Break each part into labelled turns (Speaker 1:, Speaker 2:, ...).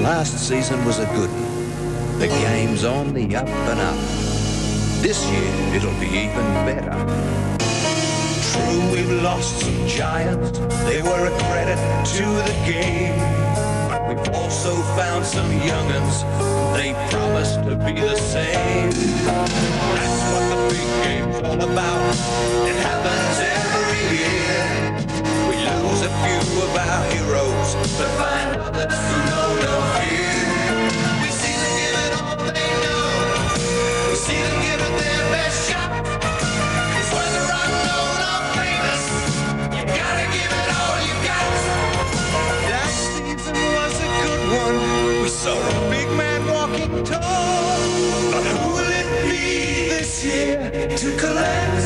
Speaker 1: Last season was a good one. The game's on the up and up. This year it'll be even better. True, we've lost some giants. They were a credit to the game. But we've also found some young'uns. They promised to be the same. That's what the big game's all about. It happens every year. We lose a few of our heroes, but find others who know no fear. We see them give it all they know. We see them give it their best shot. It's whether unknown or famous, you gotta give it all you got. Last season was a good one. We saw a big man walking tall. But who will it be this year to collect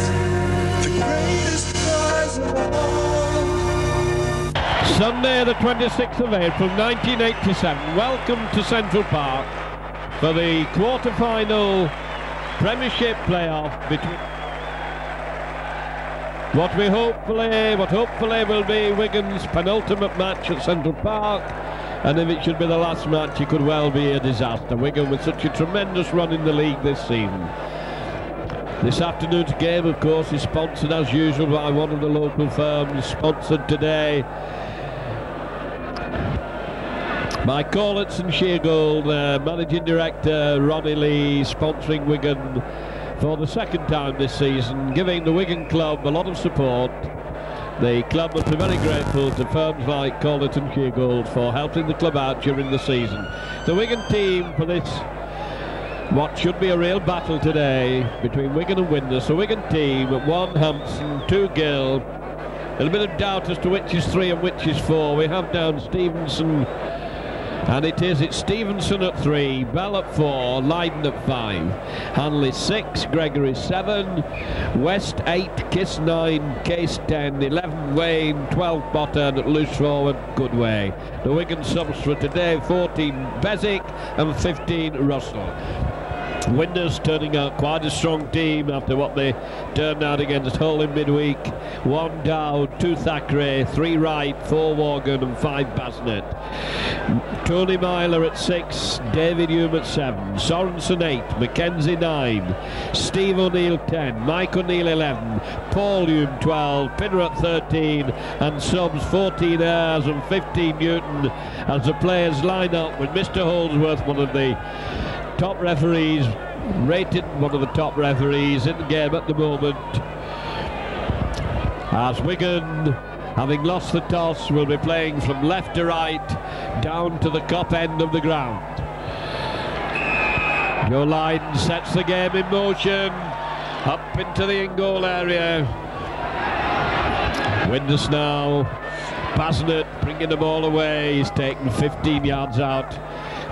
Speaker 1: the greatest prize of all?
Speaker 2: Sunday the 26th of April 1987. Welcome to Central Park for the quarter-final Premiership playoff between what hopefully will be Wigan's penultimate match at Central Park, and if it should be the last match it could well be a disaster. Wigan with such a tremendous run in the league this season. This afternoon's game, of course, is sponsored as usual by one of the local firms, sponsored today by Corlets and Sheargold. Managing Director Ronnie Lee sponsoring Wigan for the second time this season, giving the Wigan club a lot of support. The club must be very grateful to firms like Corlets and Sheargold for helping the club out during the season. The Wigan team for this, what should be a real battle today between Wigan and Widnes. The Wigan team: 1 Hampson, 2 Gill. A little bit of doubt as to which is 3 and which is 4. We have down Stevenson, and it's Stevenson at 3, Bell at 4, Lydon at 5, Hanley 6, Gregory 7, West 8, Kiss 9, Case 10, 11 Wayne, 12 Botten, loose forward Goodway. The Wigan subs for today: 14 Bezic and 15 Russell. Widnes turning out quite a strong team after what they turned out against Hull in midweek. 1 Dowd, 2 Thackeray, 3 Wright, 4 Morgan and 5 Basnett. Tony Myler at 6, David Hume at 7, Sorensen 8, Mackenzie 9, Steve O'Neill 10, Mike O'Neill 11, Paul Hume 12, Pinner at 13, and subs 14 Ayres and 15 Newton as the players line up with Mr. Holdsworth, one of the top referees, rated one of the top referees in the game at the moment, as Wigan, having lost the toss, will be playing from left to right down to the top end of the ground. Joe Lydon sets the game in motion up into the in-goal area. Widnes now, Basnett bringing the ball away. He's taken 15 yards out.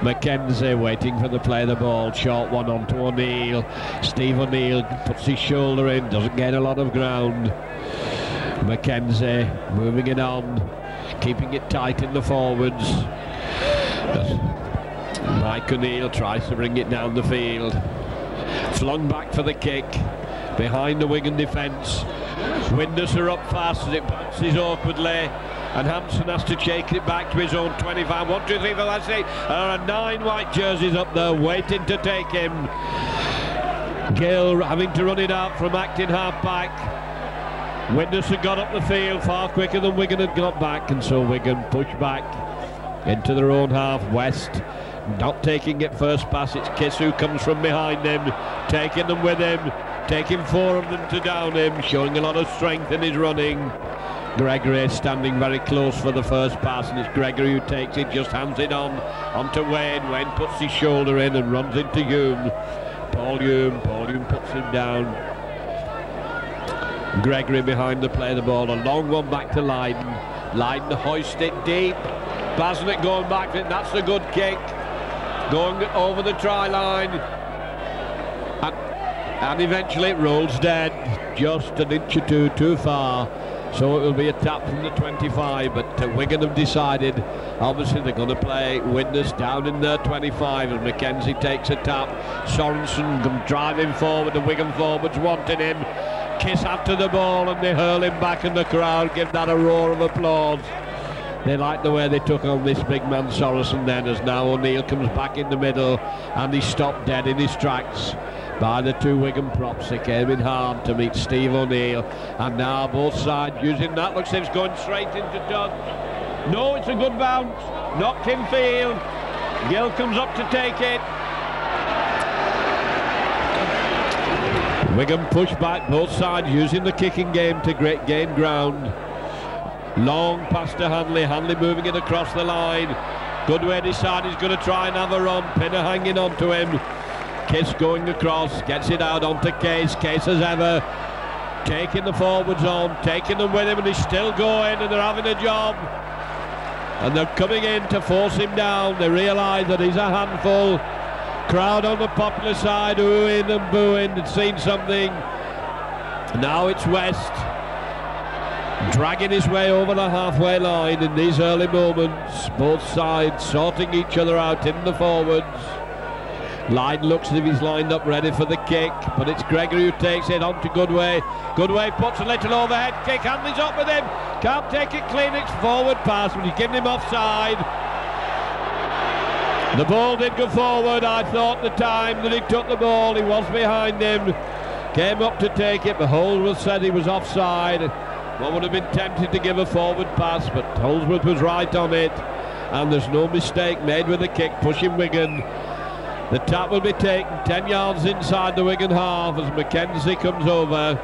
Speaker 2: Mackenzie waiting for the play of the ball, short one onto O'Neill. Steve O'Neill puts his shoulder in, doesn't gain a lot of ground. Mackenzie moving it on, keeping it tight in the forwards. Mike O'Neill tries to bring it down the field. Flung back for the kick behind the Wigan defence. Widnes are up fast as it bounces awkwardly, and Hampson has to shake it back to his own 25. 1, 2, 3, 4, that's it. There are 9 white jerseys up there waiting to take him. Gill having to run it out from acting half back. Widnes had got up the field far quicker than Wigan had got back, and so Wigan push back into their own half. West not taking it first pass, it's Kiss who comes from behind him, taking them with him, taking 4 of them to down him, showing a lot of strength in his running. Gregory standing very close for the first pass, and it's Gregory who takes it, just hands it on onto Wayne. Wayne puts his shoulder in and runs into Hume. Paul Hume puts him down. Gregory behind the play of the ball, a long one back to Lydon. Lydon hoists it deep. Basnett going back, that's a good kick. Going over the try line. And eventually it rolls dead, just an inch or two too far. So it will be a tap from the 25, but Wigan have decided, obviously they're going to play Widnes down in their 25 as Mackenzie takes a tap. Sorensen driving forward, the Wigan forwards wanting him. Kiss after the ball and they hurl him back, and the crowd give that a roar of applause. They like the way they took on this big man Sorensen then, as now O'Neill comes back in the middle and he's stopped dead in his tracks by the two Wigan props. They came in hard to meet Steve O'Neill, and now both sides using that. Looks like it's going straight into Doug. No, it's a good bounce, knocked in field. Gill comes up to take it. Wigan push back, both sides using the kicking game to gain ground. Long pass to Hanley, Hanley moving it across the line. Goodway decides he's going to try and have a run. Pinner hanging on to him. Kiss going across, gets it out onto Case. Case as ever, taking the forwards on, taking them with him, and he's still going, and they're having a job. And they're coming in to force him down. They realise that he's a handful. Crowd on the popular side oohing and booing. They'd seen something. Now it's West dragging his way over the halfway line in these early moments. Both sides sorting each other out in the forwards. Lyne looks as if he's lined up ready for the kick, but it's Gregory who takes it on to Goodway. Goodway puts a little overhead kick, Hanley's up with him, can't take it clean, it's forward pass, but he's giving him offside. The ball did go forward. I thought the time that he took the ball, he was behind him, came up to take it, but Holdsworth said he was offside. One would have been tempted to give a forward pass, but Holdsworth was right on it, and there's no mistake made with the kick, pushing Wigan. The tap will be taken 10 yards inside the Wigan half as Mackenzie comes over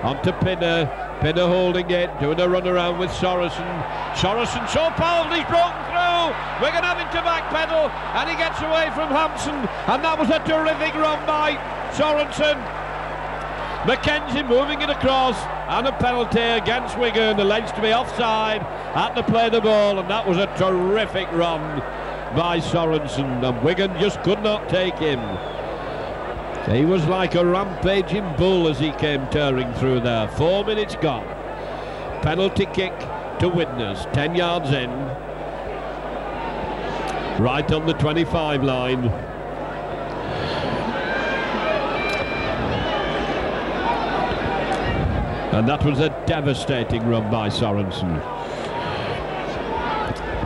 Speaker 2: onto Pinner. Pinner holding it, doing a run around with Sorensen. Sorensen so powerful, he's broken through. Wigan having to backpedal, and he gets away from Hampson, and that was a terrific run by Sorensen. Mackenzie moving it across, and a penalty against Wigan, alleged to be offside at the play the ball, and that was a terrific run by Sorensen, and Wigan just could not take him. He was like a rampaging bull as he came tearing through there. 4 minutes gone. Penalty kick to Widnes, 10 yards in, right on the 25 line. And that was a devastating run by Sorensen.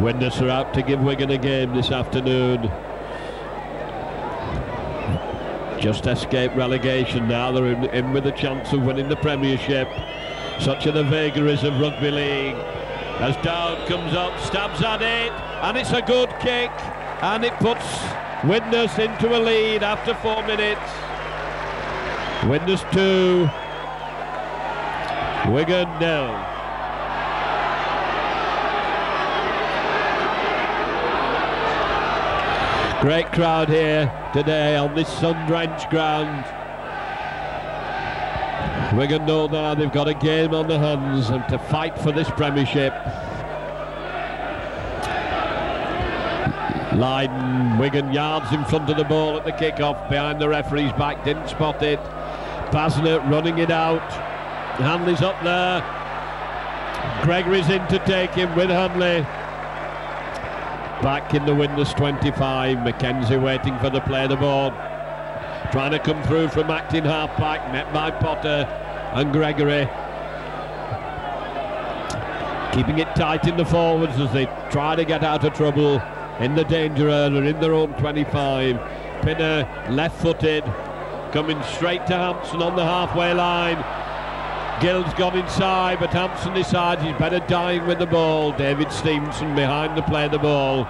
Speaker 2: Widnes are out to give Wigan a game this afternoon. Just escaped relegation now. They're in with a chance of winning the Premiership. Such are the vagaries of rugby league. As Dowd comes up, stabs at it, and it's a good kick, and it puts Widnes into a lead after 4 minutes. Widnes 2, Wigan 0. Great crowd here today on this sun-drenched ground. Wigan know now they've got a game on their hands and to fight for this Premiership. Lyne, Wigan yards in front of the ball at the kick-off, behind the referee's back, didn't spot it. Basnett running it out. Hanley's up there. Gregory's in to take him with Hanley. Back in the Widnes 25, Mackenzie waiting for the play the ball. Trying to come through from acting half-back, met by Potter and Gregory. Keeping it tight in the forwards as they try to get out of trouble in the danger area, in their own 25. Pinner, left-footed, coming straight to Hampson on the halfway line. Gill's gone inside, but Hampson decides he's better dying with the ball. David Stevenson behind the play the ball.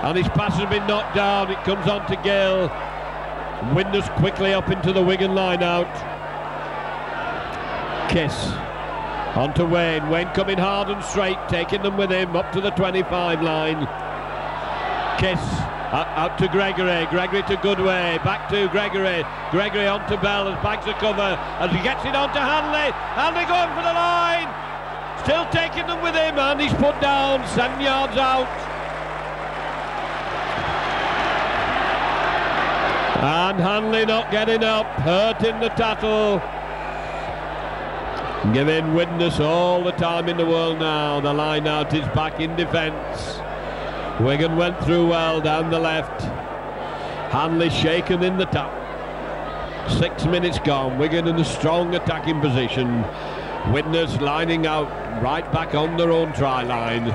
Speaker 2: And his pass has been knocked down. It comes on to Gill. Widnes quickly up into the Wigan line out. Kiss. On to Wayne. Wayne coming hard and straight, taking them with him up to the 25 line. Kiss. Out to Gregory, Gregory to Goodway, back to Gregory, Gregory on to Bell as bags a cover, as he gets it on to Hanley, Hanley going for the line, still taking them with him, and he's put down, 7 yards out. And Hanley not getting up, hurting the tackle. Giving Widnes all the time in the world now, the line out is back in defence. Wigan went through well down the left. Hanley shaken in the tap. 6 minutes gone. Wigan in a strong attacking position. Widnes lining out right back on their own try line.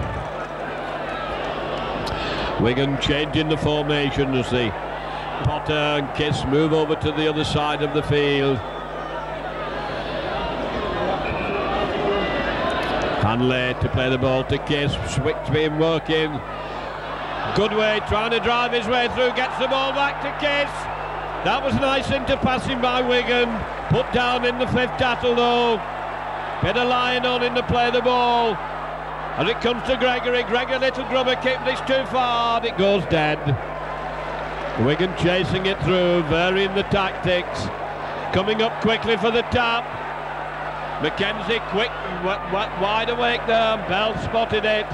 Speaker 2: Wigan changing the formation as the Potter and Kiss move over to the other side of the field. Hanley to play the ball to Kiss, switch being working. Goodway trying to drive his way through, gets the ball back to Kiss. That was nice interpassing by Wigan, put down in the fifth tackle though. Bit of lying on in to play the ball. As it comes to Gregory, little grubber kick, but it's too far, and it goes dead. Wigan chasing it through, varying the tactics, coming up quickly for the tap. Mackenzie quick, wide awake there, Bell spotted it.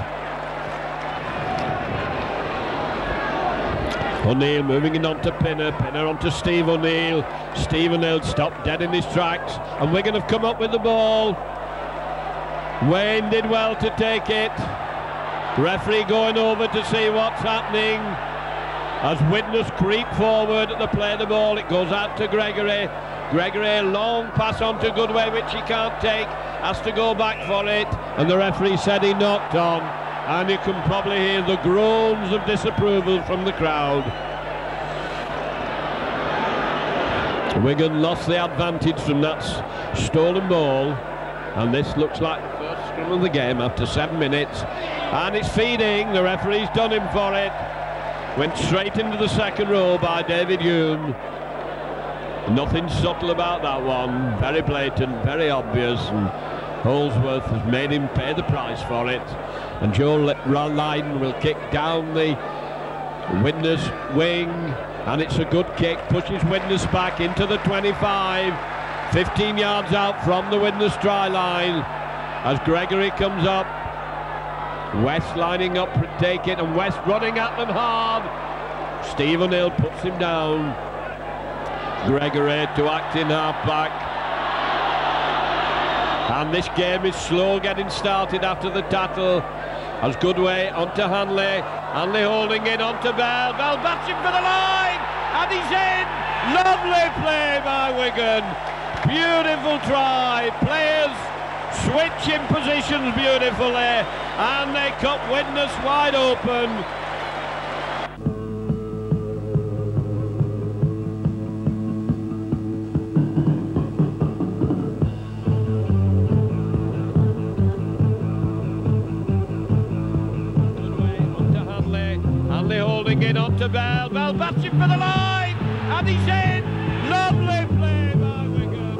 Speaker 2: O'Neill moving in onto Pinner onto Steve O'Neill. Steve O'Neill stopped dead in his tracks, and Wigan have come up with the ball. Wayne did well to take it. Referee going over to see what's happening. As Widnes creep forward to play the ball, it goes out to Gregory. Gregory, long pass on to Goodway, which he can't take, has to go back for it, and the referee said he knocked on, and you can probably hear the groans of disapproval from the crowd. Wigan lost the advantage from that stolen ball, and this looks like the first scrum of the game after 7 minutes, and it's feeding. The referee's done him for it. Went straight into the second row by David Hume. Nothing subtle about that one, very blatant, very obvious, and Holsworth has made him pay the price for it. And Joe Lydon will kick down the Widnes wing, and it's a good kick, pushes Widnes back into the 25, 15 yards out from the Widnes try line. As Gregory comes up, West lining up to take it, and West running at them hard. Steve O'Neill puts him down. Gregory to act in half-back. And this game is slow getting started after the tackle. As Goodway onto Hanley. Hanley holding it onto Bell. Bell bats him for the line, and he's in. Lovely play by Wigan. Beautiful try. Players switching positions beautifully, and they cut Widnes wide open. Hanley holding it onto Bell. Bell bats him for the line, and he's in. Lovely play by Wigan.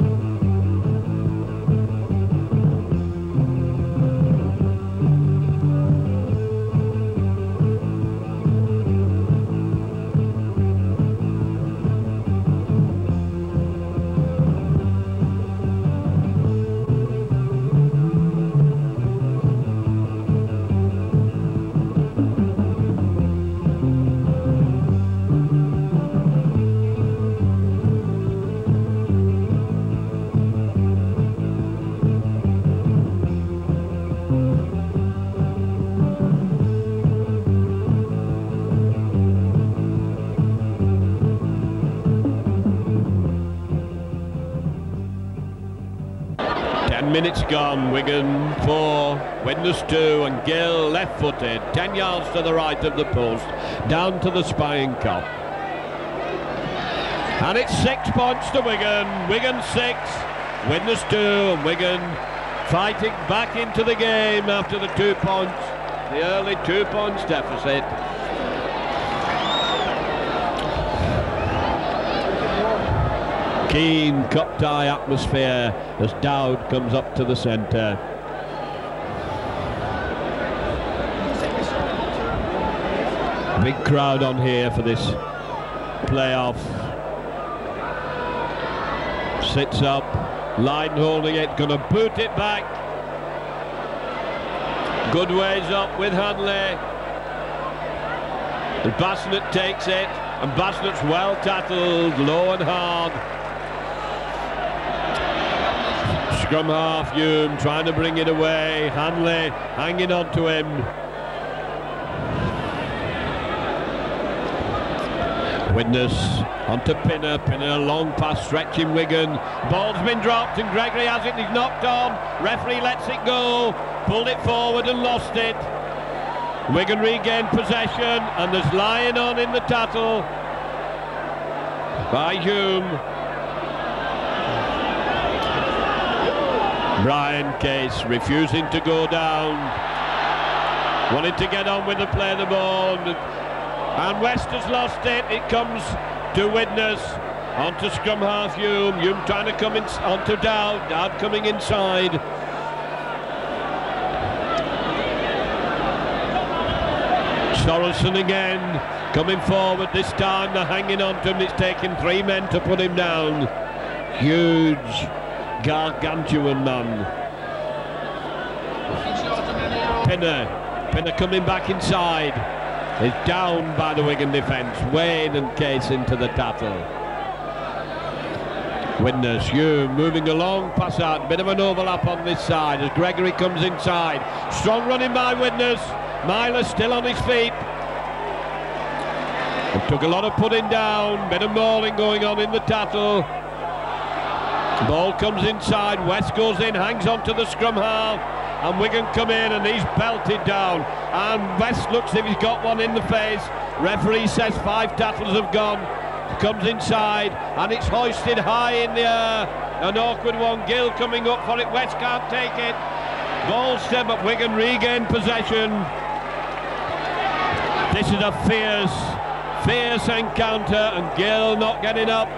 Speaker 2: Minutes gone. Wigan 4, Widnes 2, and Gill left-footed, 10 yards to the right of the post, down to the spying cop. And it's 6 points to Wigan. Wigan 6, Widnes 2, and Wigan fighting back into the game after the 2 points, the early 2 points deficit. Keen cup tie atmosphere as Dowd comes up to the centre. Big crowd on here for this playoff. Sits up, Lydon holding it, gonna boot it back. Goodway's up with Hanley. And Basnett takes it, and Basnett's well tackled, low and hard. Scrum half, Hume trying to bring it away. Hanley hanging on to him. Widnes onto Pinner. Pinner, long pass stretching Wigan. Ball's been dropped, and Gregory has it. He's knocked on. Referee lets it go. Pulled it forward and lost it. Wigan regain possession, and there's lying on in the tattle by Hume. Brian Case refusing to go down, wanting to get on with the play of the ball, and West has lost it. It comes to Widnes, onto scrum half Hume. Hume trying to come in onto Dowd. Dowd coming inside. Sorensen again coming forward. This time they're hanging on to him. It's taken 3 men to put him down. Huge, gargantuan man. Pinner coming back inside. Is down by the Wigan defence. Wayne and Case into the tattle. Widnes, Hume moving along, pass out, bit of an overlap on this side as Gregory comes inside. Strong running by Widnes. Myler still on his feet. It took a lot of putting down, bit of mauling going on in the tattle. Ball comes inside, West goes in, hangs on to the scrum half, and Wigan come in and he's belted down, and West looks as if he's got one in the face. Referee says 5 tattles have gone. Comes inside and it's hoisted high in the air. An awkward one. Gill coming up for it. West can't take it. Ball step, but Wigan regain possession. This is a fierce encounter, and Gill not getting up.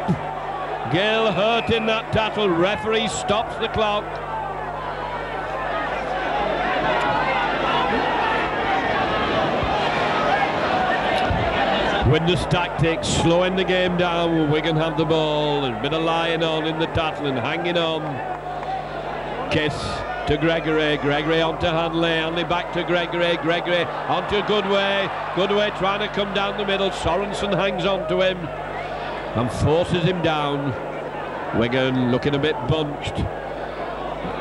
Speaker 2: Gill hurt in that tattle. Referee stops the clock. Widnes tactics, slowing the game down. Wigan have the ball. There's a bit of lying on in the tattle and hanging on. Kiss to Gregory. Gregory on to Hanley. Hanley back to Gregory. Gregory on to Goodway. Goodway trying to come down the middle. Sorensen hangs on to him and forces him down. Wigan looking a bit bunched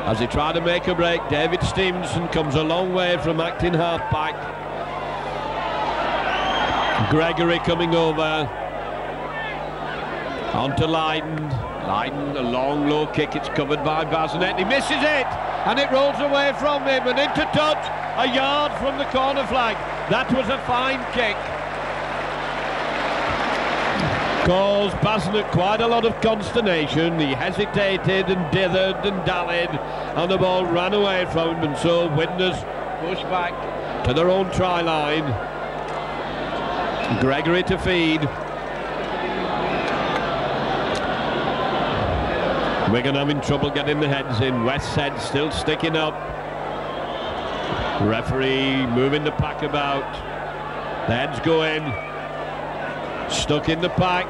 Speaker 2: as they try to make a break. David Stevenson comes a long way from acting half-back. Gregory coming over onto Lydon. Lydon, a long low kick, it's covered by Bazinet. He misses it and it rolls away from him and into touch, a yard from the corner flag. That was a fine kick. Caused Bazinet quite a lot of consternation. He hesitated and dithered and dallied and the ball ran away from him, and so Widnes push back to their own try line. Gregory to feed. Wigan having trouble getting the heads in. West's head still sticking up. Referee moving the pack about. The heads go in. Stuck in the pack.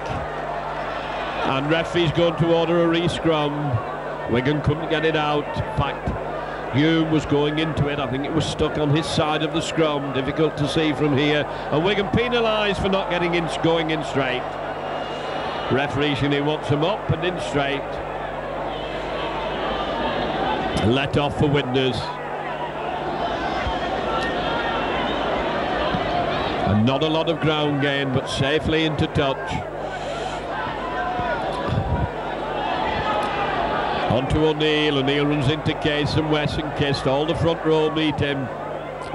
Speaker 2: And referee's going to order a re-scrum. Wigan couldn't get it out. In fact, Hume was going into it. I think it was stuck on his side of the scrum. Difficult to see from here. And Wigan penalised for not getting in, going in straight. Referee Shinny wants him up and in straight. Let off for Widnes. And not a lot of ground gain, but safely into touch. Onto O'Neill. O'Neill runs into Case and West and Kist. All the front row meet him.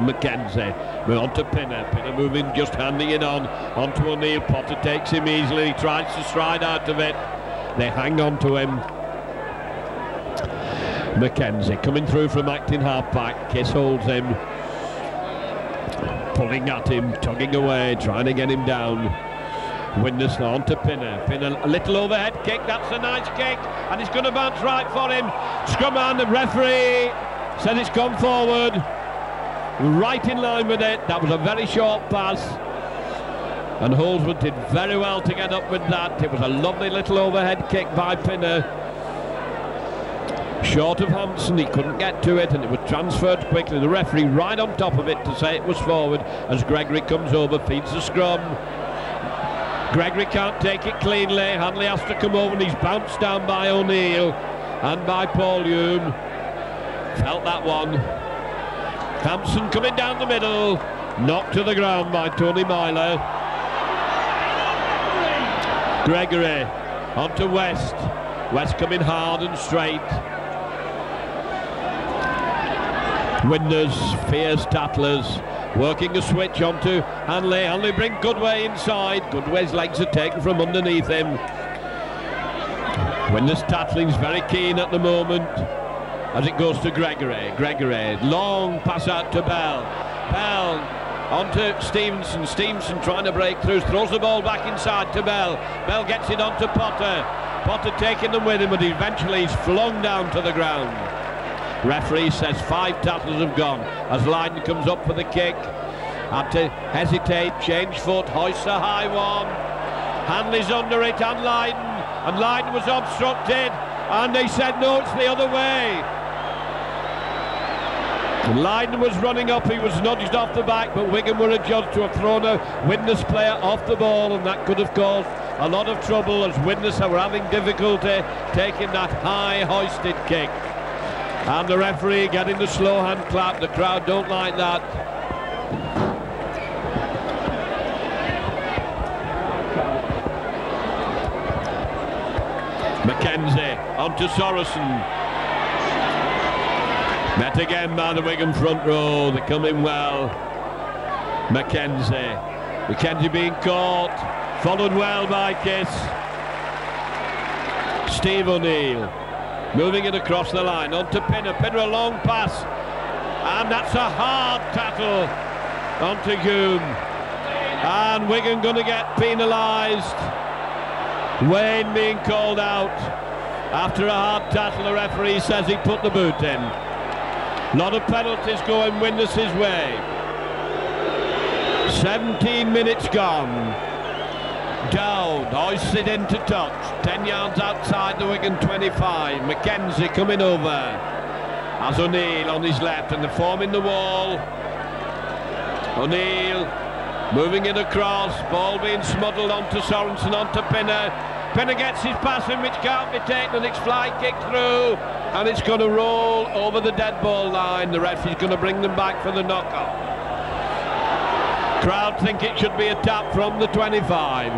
Speaker 2: Mackenzie. We're on to Pinner. Pinner moving, just handing it on. Onto O'Neill. Potter takes him easily. He tries to stride out of it. They hang on to him. Mackenzie coming through from acting half-back. Kiss holds him. Pulling at him, tugging away, trying to get him down. Widnes on to Pinner. Pinner, a little overhead kick. That's a nice kick. And it's going to bounce right for him. Scrum on, the referee said it's gone forward. Right in line with it. That was a very short pass. And Holdsworth did very well to get up with that. It was a lovely little overhead kick by Pinner. Short of Hampson, he couldn't get to it and it was transferred quickly. The referee right on top of it to say it was forward as Gregory comes over, feeds the scrum. Gregory can't take it cleanly. Hanley has to come over and he's bounced down by O'Neill and by Paul Hume. Felt that one. Hampson coming down the middle, knocked to the ground by Tony Myler. Gregory onto West. West coming hard and straight. Widnes, fierce tattlers. working a switch onto Hanley. Hanley bring Goodway inside. Goodway's legs are taken from underneath him. Widnes tattling's very keen at the moment as it goes to Gregory. Gregory, long pass out to Bell. Bell onto Stevenson. Stevenson trying to break through, throws the ball back inside to Bell. Bell gets it onto Potter. Potter taking them with him, but eventually he's flung down to the ground. Referee says 5 tackles have gone as Lydon comes up for the kick. Had to hesitate, change foot, hoists a high one. Hanley's under it, and Lydon was obstructed, and they said no, it's the other way. Lydon was running up, he was nudged off the back, but Wigan were adjudged to have thrown a Widnes player off the ball, and that could have caused a lot of trouble as Widnes were having difficulty taking that high hoisted kick. And the referee getting the slow hand clap. The crowd don't like that. Mackenzie onto Sorensen. Met again by the Wigan front row. They come in well. Mackenzie being caught, followed well by Kiss. Steve O'Neill moving it across the line onto Pinner. Pinner a long pass, and that's a hard tackle onto Hume, and Wigan going to get penalised. Wayne being called out after a hard tackle. The referee says he put the boot in. A lot of penalties going Widnes' way. 17 minutes gone. Dowd hoists it into touch, 10 yards outside the Wigan 25. Mackenzie coming over as O'Neill on his left, and they're forming the wall. O'Neill moving it across, ball being smuggled onto Sorensen, onto Pinner. Pinner gets his pass in, which can't be taken, and it's fly kick through, and it's going to roll over the dead ball line. The referee's going to bring them back for the knock-off. Crowd think it should be a tap from the 25.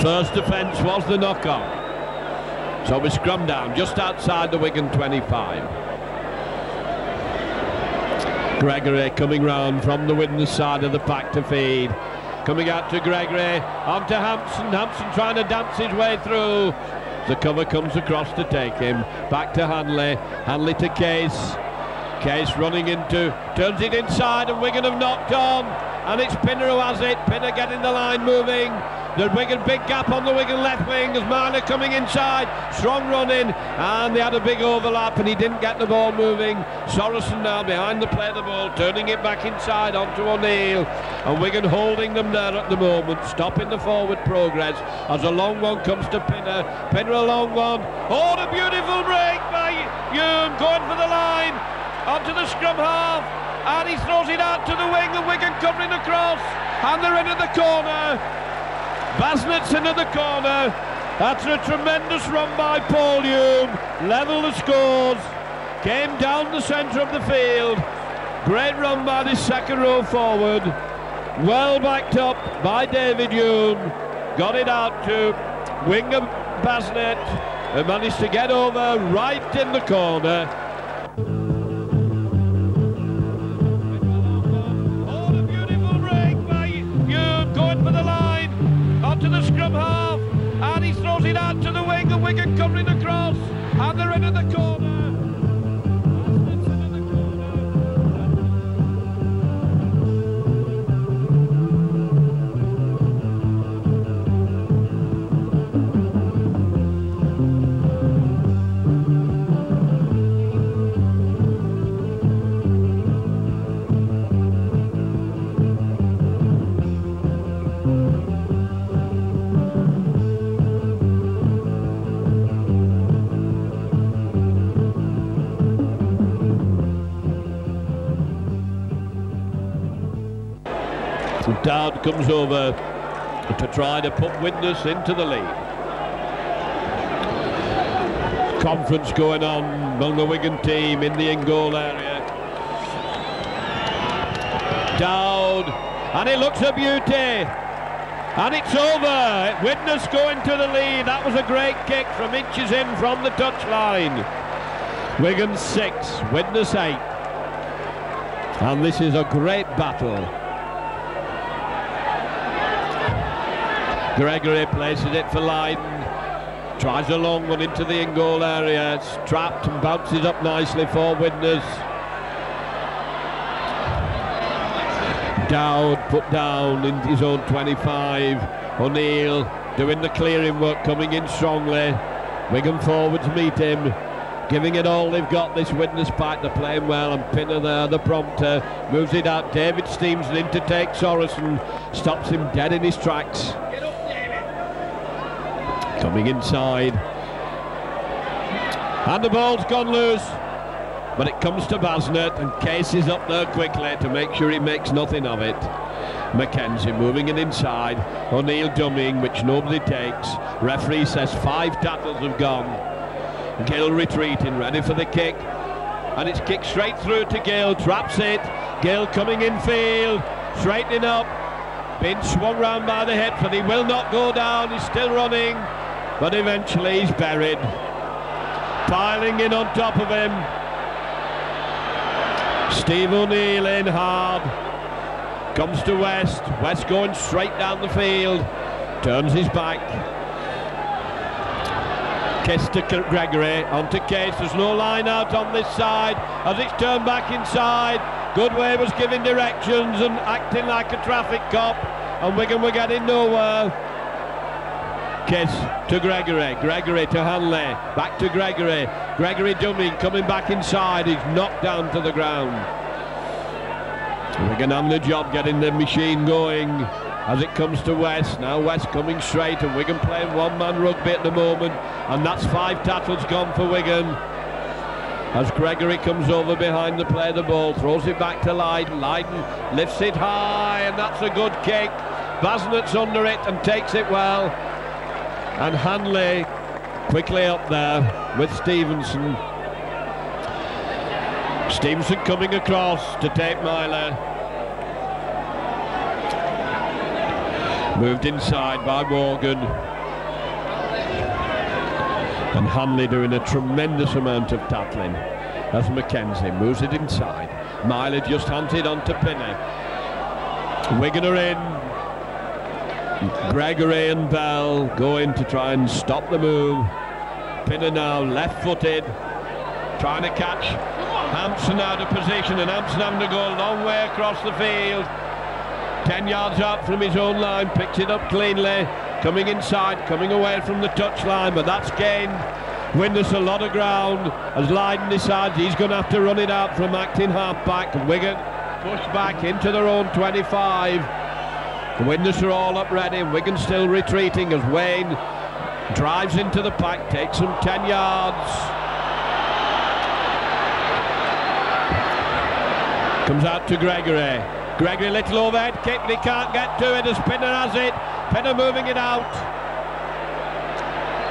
Speaker 2: First offence was the knock-on. So we scrum down just outside the Wigan 25. Gregory coming round from the Widnes side of the pack to feed. Coming out to Gregory, onto Hampson. Hampson trying to dance his way through. The cover comes across to take him. Back to Hanley. Hanley to Case. Case running into, turns it inside, and Wigan have knocked on, and it's Pinner who has it. Pinner getting the line moving. The Wigan, big gap on the Wigan left wing as Marner coming inside, strong running, and they had a big overlap and he didn't get the ball moving. Sorensen now behind the play of the ball, turning it back inside onto O'Neill, and Wigan holding them there at the moment, stopping the forward progress as a long one comes to Pinner. Pinner a long one. Oh, the beautiful break by Hume, going for the line onto the scrum half, and he throws it out to the wing, and Wigan covering across, and they're into the corner. Basnett's into the corner. That's a tremendous run by Paul Hume. Level the scores. Came down the centre of the field. Great run by this second row forward. Well backed up by David Hume. Got it out to winger Basnett, and managed to get over right in the corner. To the scrum half, and he throws it out to the wing, and Wigan covering across, and they're into the corner. Dowd comes over to try to put Widnes into the lead. Conference going on among the Wigan team in the in-goal area. Dowd, and it looks a beauty, and it's over. Widnes going to the lead. That was a great kick from inches in from the touchline. Wigan 6, Widnes 8. And this is a great battle. Gregory places it for Lydon. Tries a long one into the in-goal area. It's trapped and bounces up nicely for Widnes. Dowd put down in his own 25. O'Neill doing the clearing work, coming in strongly. Wigan forwards meet him, giving it all they've got, this Widnes pack. They're playing well, and Pinner there, the prompter, moves it out. David Stevenson in to take Sorensen, stops him dead in his tracks. Coming inside, and the ball's gone loose, but it comes to Basnett, and Case is up there quickly to make sure he makes nothing of it. Mackenzie moving it inside, O'Neill dummying, which nobody takes. Referee says 5 tackles have gone. Gill retreating, ready for the kick, and it's kicked straight through to Gill, traps it. Gill coming in field, straightening up, being swung round by the hips, and he will not go down. He's still running, but eventually he's buried. Piling in on top of him, Steve O'Neill in hard, comes to West. West going straight down the field, turns his back. Kiss to Gregory, onto Case. There's no line out on this side as it's turned back inside. Goodway was giving directions and acting like a traffic cop, and Wigan were getting nowhere. Kiss to Gregory, Gregory to Hanley, back to Gregory. Gregory dummying, coming back inside. He's knocked down to the ground. Wigan having a job getting the machine going as it comes to West. Now West coming straight, and Wigan playing one-man rugby at the moment, and that's 5 tackles gone for Wigan. As Gregory comes over behind the play, the ball, throws it back to Lydon. Lydon lifts it high, and that's a good kick. Basnett's under it and takes it well. And Hanley quickly up there with Stevenson. Stevenson coming across to take Myler. Moved inside by Morgan. And Hanley doing a tremendous amount of tackling as Mackenzie moves it inside. Myler just hunted onto Pinner. Wigan are in. Gregory and Bell going to try and stop the move. Pinner now left-footed, trying to catch Hampson out of position, and Hampson having to go a long way across the field. 10 yards out from his own line, picks it up cleanly, coming inside, coming away from the touchline, but that's gained Widnes a lot of ground as Lydon decides he's going to have to run it out from acting half-back, and Wigan push back into their own 25. The Widnes are all up ready, and Wigan still retreating as Wayne drives into the pack, takes them 10 yards. Comes out to Gregory. Gregory, little overhead kick, but he can't get to it as Pinner has it. Pinner moving it out.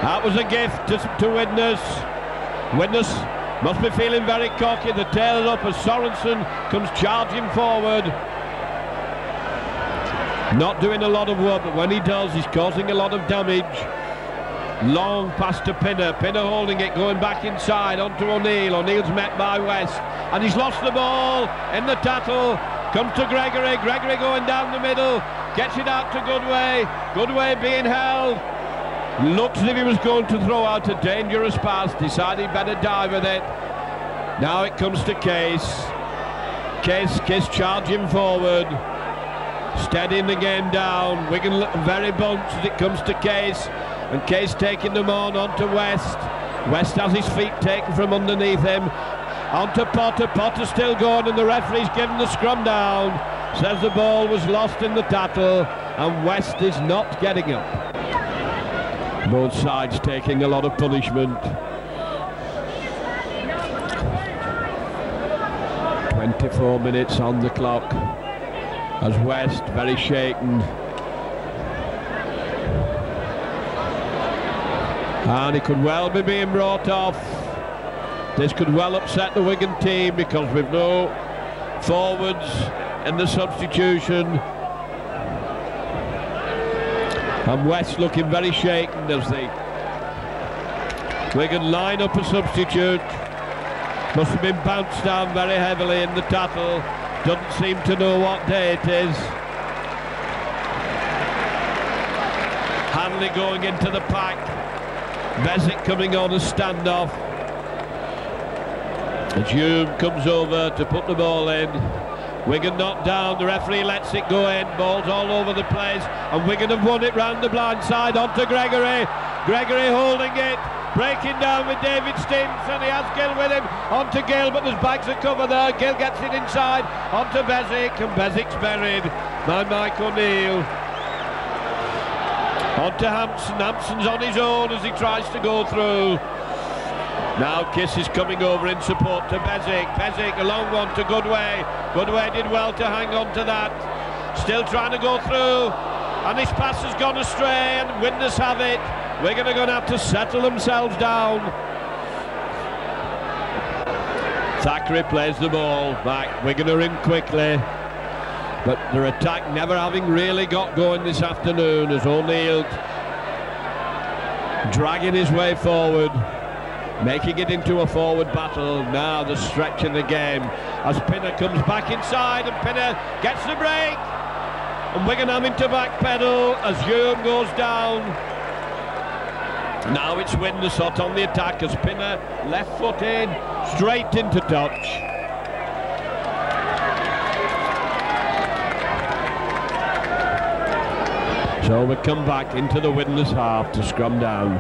Speaker 2: That was a gift to Widnes. Widnes must be feeling very cocky. The tail is up as Sorensen comes charging forward. Not doing a lot of work, but when he does, he's causing a lot of damage. Long pass to Pinner. Pinner holding it, going back inside onto O'Neill. O'Neill's met by West, and he's lost the ball in the tackle. Comes to Gregory. Gregory going down the middle, gets it out to Goodway. Goodway being held. Looks as if he was going to throw out a dangerous pass. Decided he'd better dive with it. Now it comes to Case. Case charging forward. Steadying the game down. Wigan looking very bunched as it comes to Case, and Case taking them onto West. West has his feet taken from underneath him. Onto Potter. Potter still going, and the referee's given the scrum down. Says the ball was lost in the tackle, and West is not getting up. Both sides taking a lot of punishment. 24 minutes on the clock as West very shaken, and it could well be being brought off. This could well upset the Wigan team because we've no forwards in the substitution, and West looking very shaken as they Wigan line up a substitute. Must have been bounced down very heavily in the tackle. doesn't seem to know what day it is. Hanley going into the pack. Bezic coming on a standoff. As Hume comes over to put the ball in. Wigan knocked down, the referee lets it go in, ball's all over the place, and Wigan have won it round the blind side, onto Gregory. Gregory holding it, breaking down with David Stevens, and he has Gill with him, onto Gill, but there's bags of cover there. Gill gets it inside, onto Bezic, and Bezic's buried by Mike O'Neill. Onto Hampson. Hampson's on his own as he tries to go through. Now Kiss is coming over in support to Bezic. Bezic, a long one to Goodway. Goodway did well to hang on to that. Still trying to go through, and his pass has gone astray, and Widnes have it. Wigan are going to have to settle themselves down. Thackeray plays the ball back. Wigan are in quickly, but their attack never having really got going this afternoon, as O'Neill dragging his way forward, making it into a forward battle. Now the stretch in the game as Pinner comes back inside, and Pinner gets the break, and Wigan having to backpedal as Hume goes down. Now it's Widnes hot on the attack as Pinner left foot in, straight into touch. So we come back into the Widnes half to scrum down.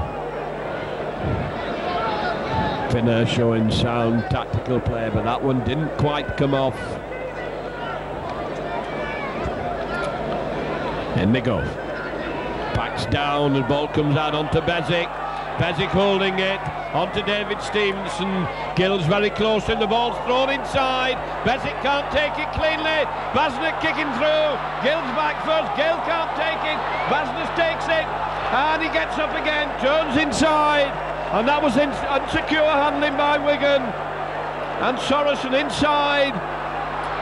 Speaker 2: Pinner showing sound tactical play, but that one didn't quite come off. In they go. Packs down, the ball comes out onto Bezic. Bezic holding it, onto David Stevenson. Gill's very close and the ball's thrown inside. Bezic can't take it cleanly. Basnett kicking through. Gill's back first. Gill can't take it. Basnett takes it, and he gets up again, turns inside. And that was unsecure handling by Wigan. And Sorensen inside.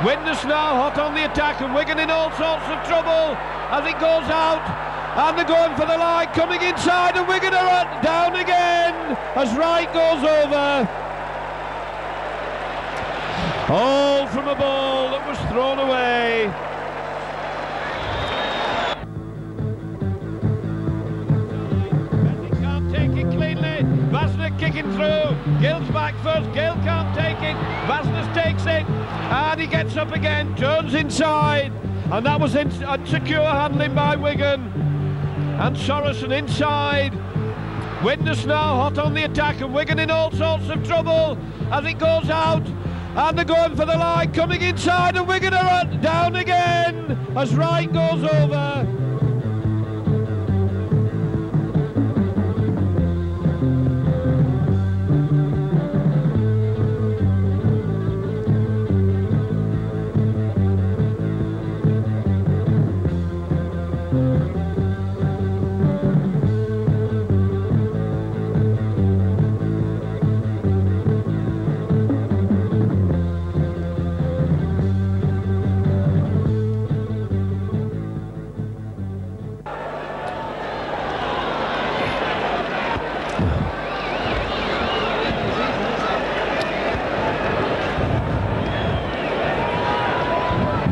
Speaker 2: Widnes now hot on the attack, and Wigan in all sorts of trouble as it goes out. And they're going for the line, coming inside, and Wigan are down again as Wright goes over. All from a ball that was thrown away. Kicking through, Gill's back first, Gill can't take it, Vasnes takes it, and he gets up again, turns inside, and that was unsecure handling by Wigan. And Sorensen inside. Widnes now hot on the attack, and Wigan in all sorts of trouble as it goes out, and they're going for the line, coming inside, and Wigan are down again as Wright goes over.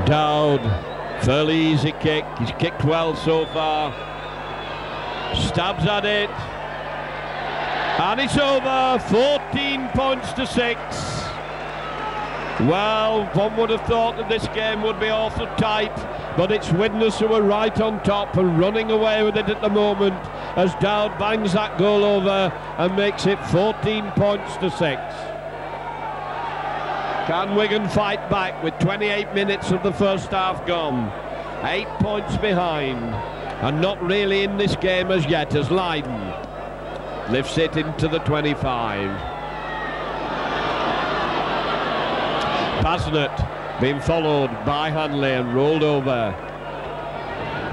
Speaker 2: Dowd, fairly easy kick, he's kicked well so far, stabs at it, and it's over, 14 points to 6. Well, one would have thought that this game would be awful tight, but it's Widnes who are right on top and running away with it at the moment as Dowd bangs that goal over and makes it 14 points to 6. Can Wigan fight back with 28 minutes of the first half gone? 8 points behind, and not really in this game as yet, as Lydon lifts it into the 25. Basnett being followed by Hanley and rolled over.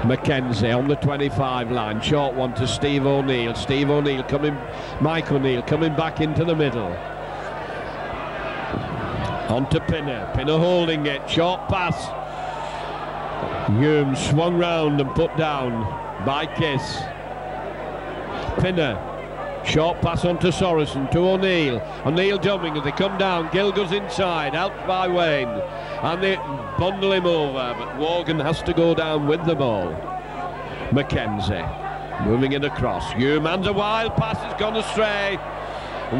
Speaker 2: Mackenzie on the 25 line, short one to Steve O'Neill. Steve O'Neill coming, Mike O'Neill coming back into the middle. On to Pinner, Pinner holding it, short pass. Hume swung round and put down by Kiss. Pinner, short pass onto Sorensen, to O'Neill. O'Neill jumping as they come down, Gill goes inside, helped by Wayne. and they bundle him over, but Wogan has to go down with the ball. Mackenzie moving it across. Human's a wild pass, it's gone astray.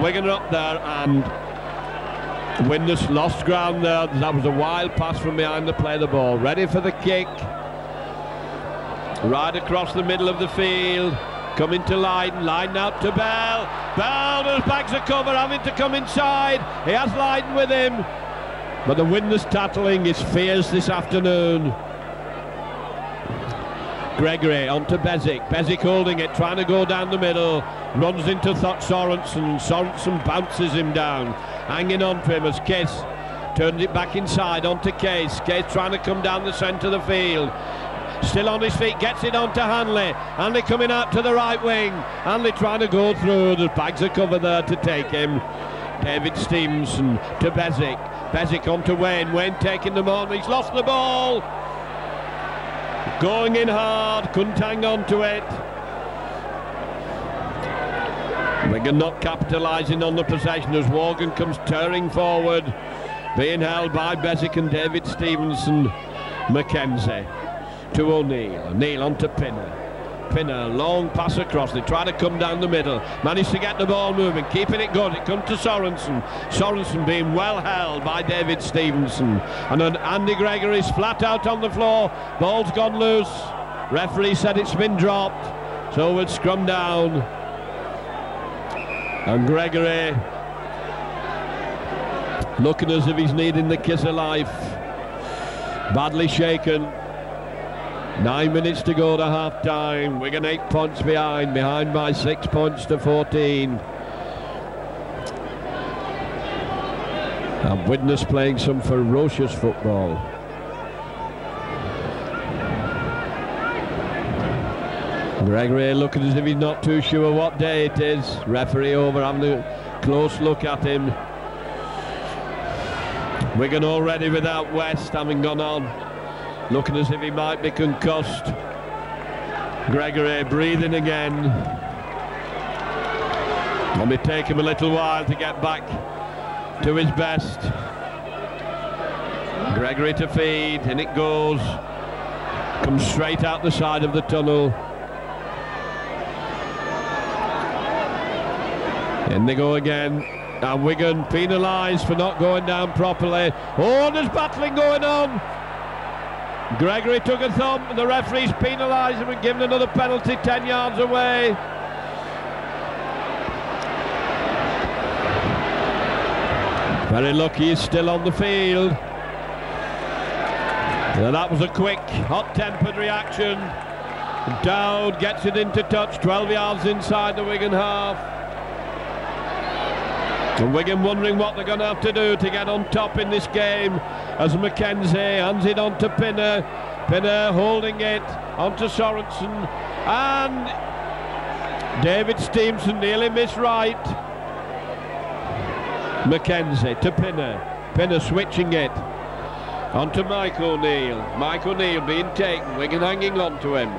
Speaker 2: Wigan are up there, and Widnes lost ground there. That was a wild pass from behind to play the ball. Ready for the kick. Right across the middle of the field. Coming to Lydon out to Bell. Bell, there's bags of cover, having to come inside. He has Lydon with him. But the Widnes tattling is fierce this afternoon. Gregory onto Bezic. Bezic holding it, trying to go down the middle. Runs into Sorensen. Sorensen bounces him down. Hanging on to him as Case turns it back inside onto Case. Case trying to come down the centre of the field. Still on his feet, gets it onto Hanley. Hanley coming out to the right wing. Hanley trying to go through. There's bags of cover there to take him. David Stevenson to Bezic. Bezic onto Wayne. Wayne taking them on. He's lost the ball. Going in hard. Couldn't hang on to it. Wigan not capitalising on the possession as Wogan comes tearing forward. Being held by Bezic and David Stevenson. Mackenzie to O'Neill. O'Neill onto Pinner. Pinner, long pass across. They try to come down the middle. Managed to get the ball moving, keeping it good. It comes to Sorensen. Sorensen being well held by David Stevenson. And then Andy Gregory's flat out on the floor. Ball's gone loose. Referee said it's been dropped. So we'll scrum down. And Gregory looking as if he's needing the kiss of life. Badly shaken. 9 minutes to go to half time. Wigan 8 points behind by 6 points to 14. And Widnes playing some ferocious football. Gregory looking as if he's not too sure what day it is. Referee over having a close look at him. Wigan already without West having gone on. Looking as if he might be concussed. Gregory breathing again. It may take him a little while to get back to his best. Gregory to feed, and it goes. Comes straight out the side of the tunnel. In they go again. And Wigan penalised for not going down properly. Oh, there's battling going on. Gregory took a thump and the referee's penalised him and given another penalty 10 yards away. Very lucky he's still on the field. And that was a quick, hot-tempered reaction. Dowd gets it into touch, 12 yards inside the Wigan half. And Wigan wondering what they're going to have to do to get on top in this game as Mackenzie hands it on to Pinner. Pinner holding it onto Sorensen, and David Stevenson nearly missed right. Mackenzie to Pinner. Pinner switching it onto Mike O'Neill. Mike O'Neill being taken, Wigan hanging on to him.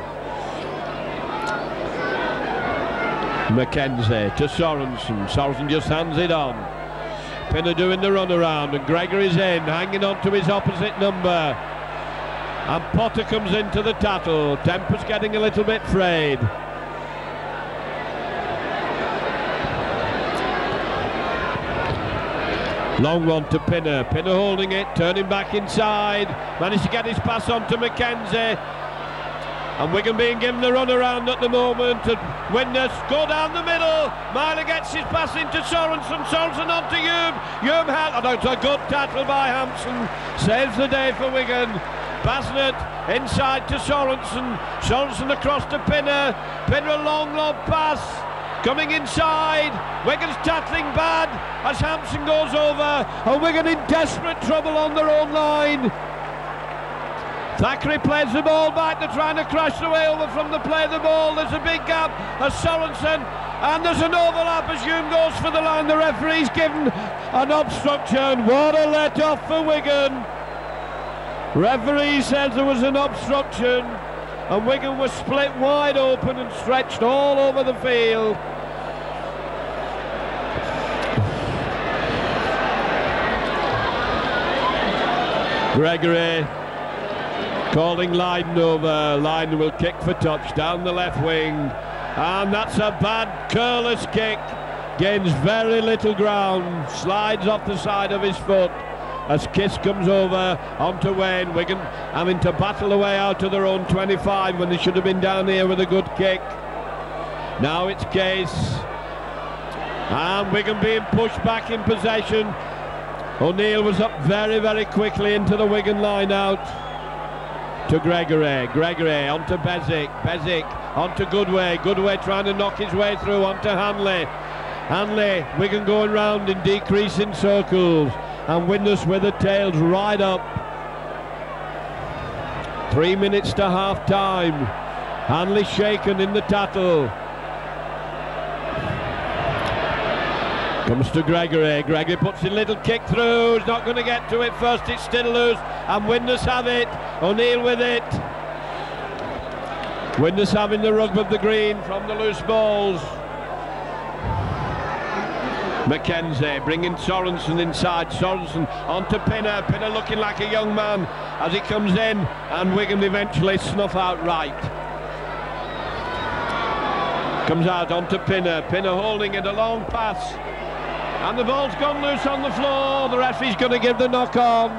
Speaker 2: Mackenzie to Sorensen. Sorensen just hands it on. Pinner doing the run around, and Gregory's in, hanging on to his opposite number. And Potter comes into the tattle. Temper's getting a little bit frayed. Long one to Pinner. Pinner holding it, turning back inside. Managed to get his pass on to Mackenzie. And Wigan being given the run around at the moment. Widnes go down the middle. Myler gets his pass into Sorensen. Sorensen on to Hume. Hume held. Oh, it's a good tackle by Hampson. Saves the day for Wigan. Basnett inside to Sorensen. Sorensen across to Pinner. Pinner a long pass. Coming inside. Wigan's tackling bad as Hampson goes over. And Wigan in desperate trouble on their own line. Thackeray plays the ball back. They're trying to crash the way over from the play of the ball. There's a big gap as Sorensen, and there's an overlap as Hume goes for the line. The referee's given an obstruction. What a let-off for Wigan. Referee says there was an obstruction, and Wigan was split wide open and stretched all over the field. Gregory calling Lydon over. Lydon will kick for touch down the left wing, and that's a bad curless kick. Gains very little ground, slides off the side of his foot as Kiss comes over onto Wayne. Wigan having to battle away out to their own 25 when they should have been down here with a good kick. Now it's Case, and Wigan being pushed back in possession. O'Neill was up very, very quickly into the Wigan line out to Gregory. Gregory onto Bezic. Bezic onto Goodway. Goodway trying to knock his way through onto Hanley. Hanley, Wigan going round in decreasing circles, and Widnes with the tails right up. 3 minutes to half time. Hanley shaken in the tattle. Comes to Gregory. Gregory puts a little kick through. He's not going to get to it first. It's still loose, and Widnes have it. O'Neill with it. Widnes having the rub of the green from the loose balls. Mackenzie bringing Sorensen inside. Sorensen onto Pinner. Pinner looking like a young man as he comes in, and Wigan eventually snuff out right. Comes out onto Pinner. Pinner holding it, a long pass, and the ball's gone loose on the floor. The referee's going to give the knock on,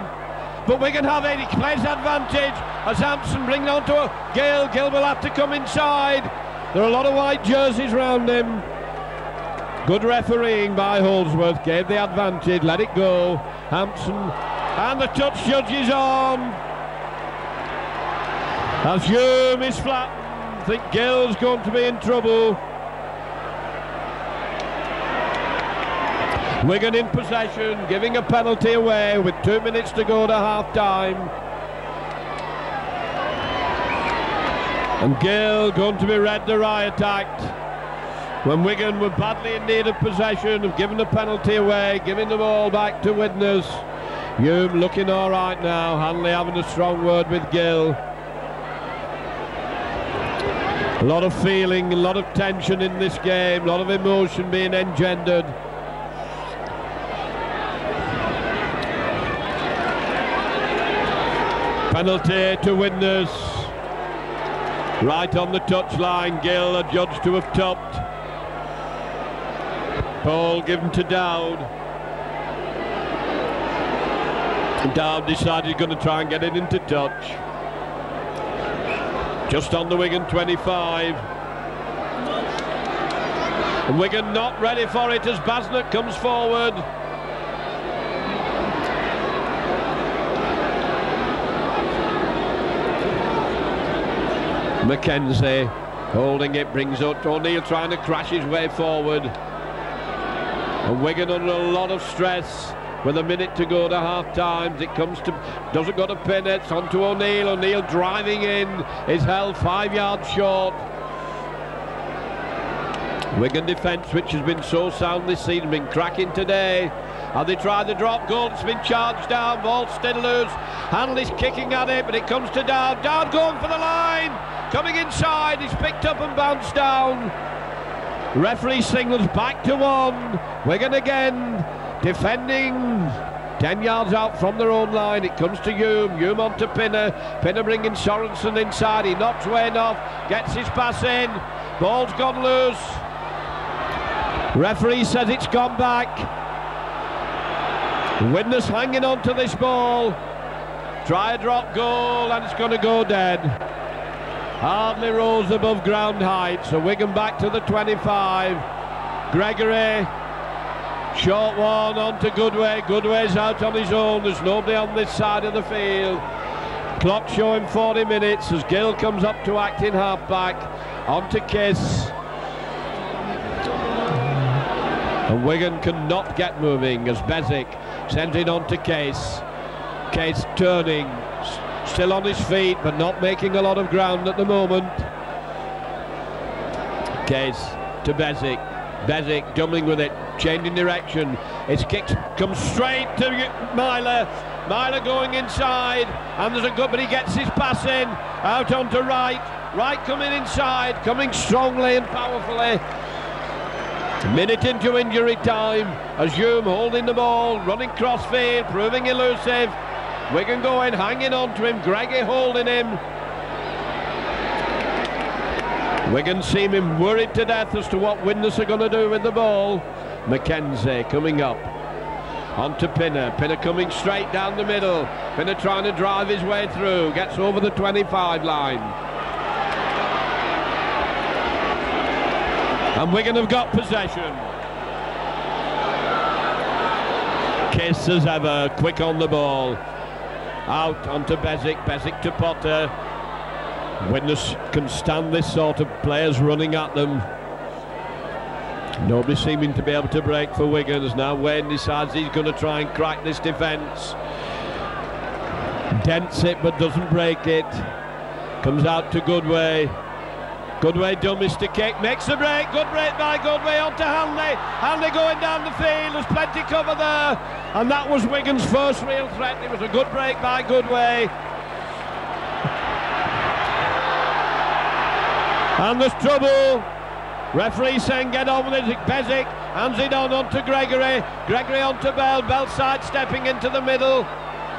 Speaker 2: but Wigan have it. He plays advantage as Hampson brings on to Gill. Gill will have to come inside. There are a lot of white jerseys round him. Good refereeing by Holdsworth, gave the advantage, let it go. Hampson, and the touch judge is on. As Hume is flattened, I think Gill's going to be in trouble. Wigan in possession, giving a penalty away with 2 minutes to go to half time. And Gill going to be red to riot act. When Wigan were badly in need of possession, have given a penalty away, giving the ball back to Widnes. Hume looking all right now. Hanley having a strong word with Gill. A lot of feeling, a lot of tension in this game, a lot of emotion being engendered. Penalty to Widnes. Right on the touchline. Gill adjudged to have topped. Ball given to Dowd. Dowd decided he's going to try and get it into touch. Just on the Wigan 25. And Wigan not ready for it as Basnett comes forward. Mackenzie holding it, brings up O'Neill trying to crash his way forward. And Wigan under a lot of stress with a minute to go to half time. It comes to, doesn't go to Pinner, it's on to O'Neill. O'Neill driving in, is held 5 yards short. Wigan defence, which has been so sound this season, been cracking today. And they try the drop goal, it's been charged down, ball still loose. Hanley's kicking at it, but it comes to Dowd. Dowd going for the line, coming inside, he's picked up and bounced down. Referee signals back to one. Wigan again defending 10 yards out from their own line. It comes to Hume. Hume on to Pinner. Pinner bringing Sorensen inside. He knocks Wayne off, gets his pass in. Ball's gone loose. Referee says it's gone back. Widnes hanging on to this ball. Try a drop goal and it's going to go dead. Hardly rose above ground height, so Wigan back to the 25. Gregory, short one on to Goodway. Goodway's out on his own, there's nobody on this side of the field. Clock showing 40 minutes as Gill comes up to act in half-back. On to Kiss. And Wigan cannot get moving as Bezic sends it on to Case. Case turning. Still on his feet, but not making a lot of ground at the moment. Case to Bezic. Bezic jumbling with it, changing direction. His kick comes straight to Myler. Myler going inside, and there's a good, but he gets his pass in. Out onto Wright. Wright coming inside, coming strongly and powerfully. A minute into injury time as Hume holding the ball, running crossfield, proving elusive. Wigan going, hanging on to him, Greggy holding him. Wigan seeming worried to death as to what Widnes are going to do with the ball. Mackenzie coming up. On to Pinner. Pinner coming straight down the middle. Pinner trying to drive his way through. Gets over the 25 line. And Wigan have got possession. Kiss as ever, quick on the ball. Out onto Bezic. Bezic to Potter. Widnes can stand this sort of players running at them. Nobody seeming to be able to break for Wigan as now Wayne decides he's going to try and crack this defence. Dents it but doesn't break it. Comes out to Goodway. Goodway dummies to kick, makes the break. Good break by Goodway onto Hanley. Hanley going down the field, there's plenty cover there. And that was Wigan's first real threat. It was a good break by Goodway. And there's trouble. Referee saying get on with it. Bezic hands it onto Gregory. Gregory onto Bell. Bell sidestepping into the middle.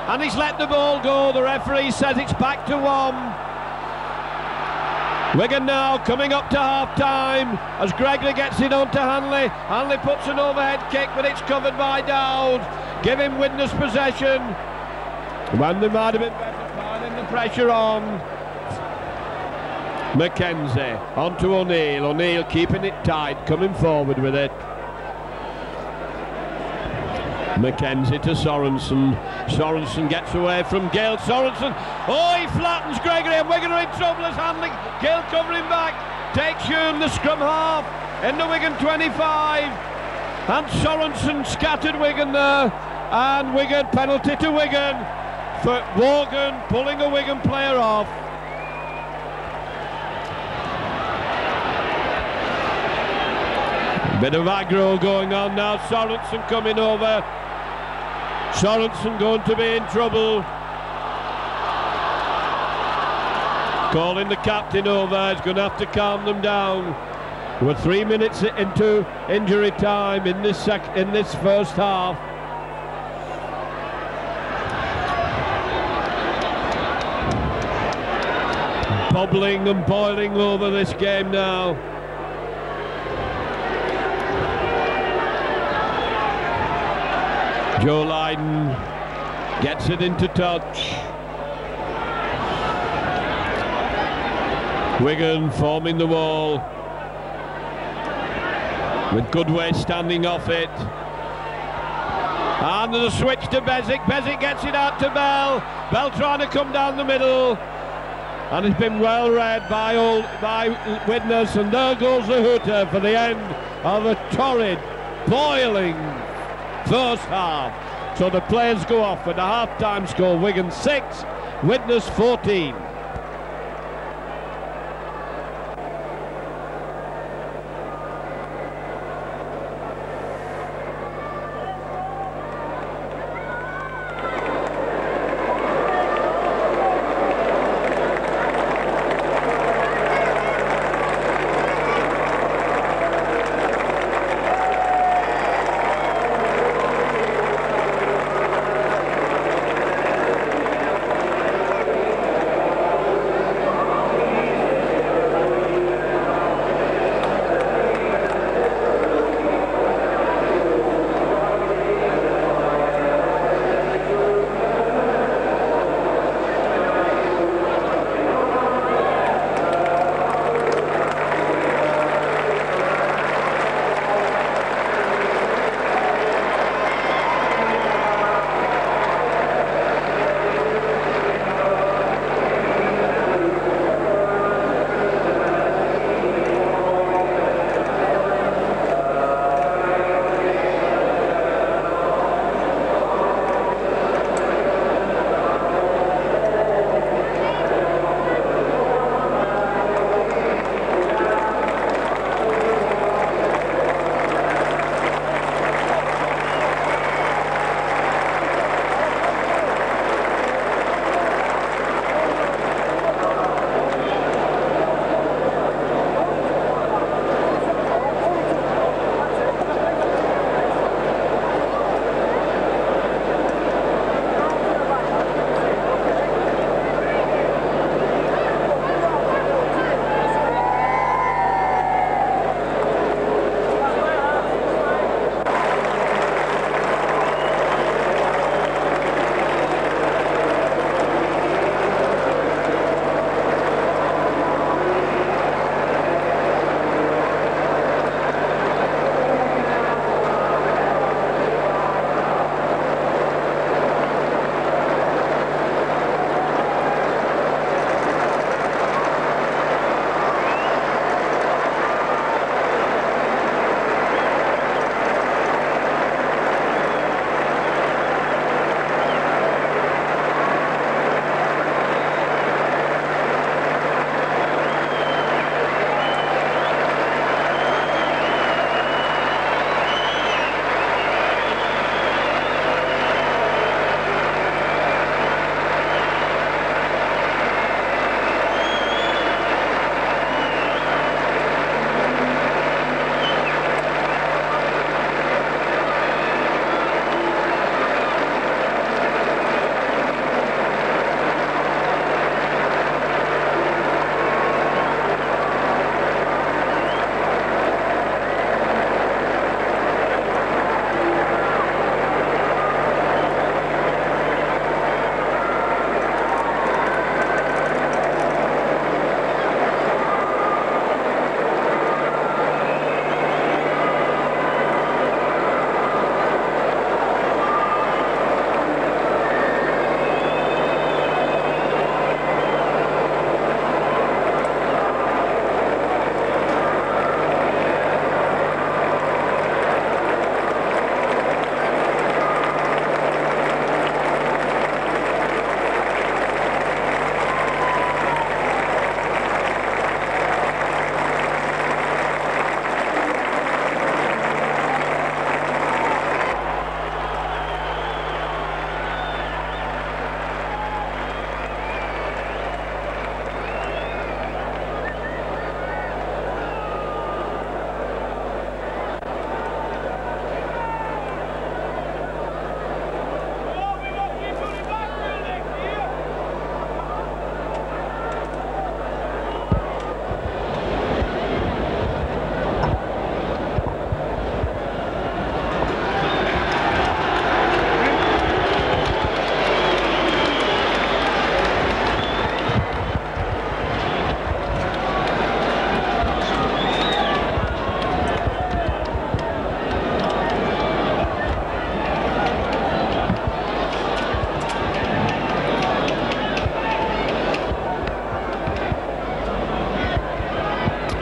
Speaker 2: And he's let the ball go. The referee says it's back to 1. Wigan now coming up to half-time as Gregory gets it onto Hanley. Hanley puts an overhead kick, but it's covered by Dowd. Giving Widnes possession. When they might have been better piling the pressure on. Mackenzie onto O'Neill. O'Neill keeping it tight, coming forward with it. Mackenzie to Sorensen. Sorensen gets away from Gale. Sorensen, oh, he flattens Gregory, and Wigan are in trouble as Hanley. Gale covering back, takes Hume, the scrum half, into Wigan 25. And Sorensen scattered Wigan there, and Wigan, penalty to Wigan for Morgan pulling a Wigan player off. Bit of aggro going on now. Sorensen coming over. Sorensen going to be in trouble. Calling the captain over. He's going to have to calm them down. We're 3 minutes into injury time in this first half. Bubbling and boiling over this game now. Joe Lydon gets it into touch. Wigan forming the wall with Goodway standing off it. And there's a switch to Bezic. Bezic gets it out to Bell. Bell trying to come down the middle. And it's been well read by Widnes. And there goes the hooter for the end of a torrid, boiling first half. So the players go off with a half-time score. Wigan 6, Widnes 14.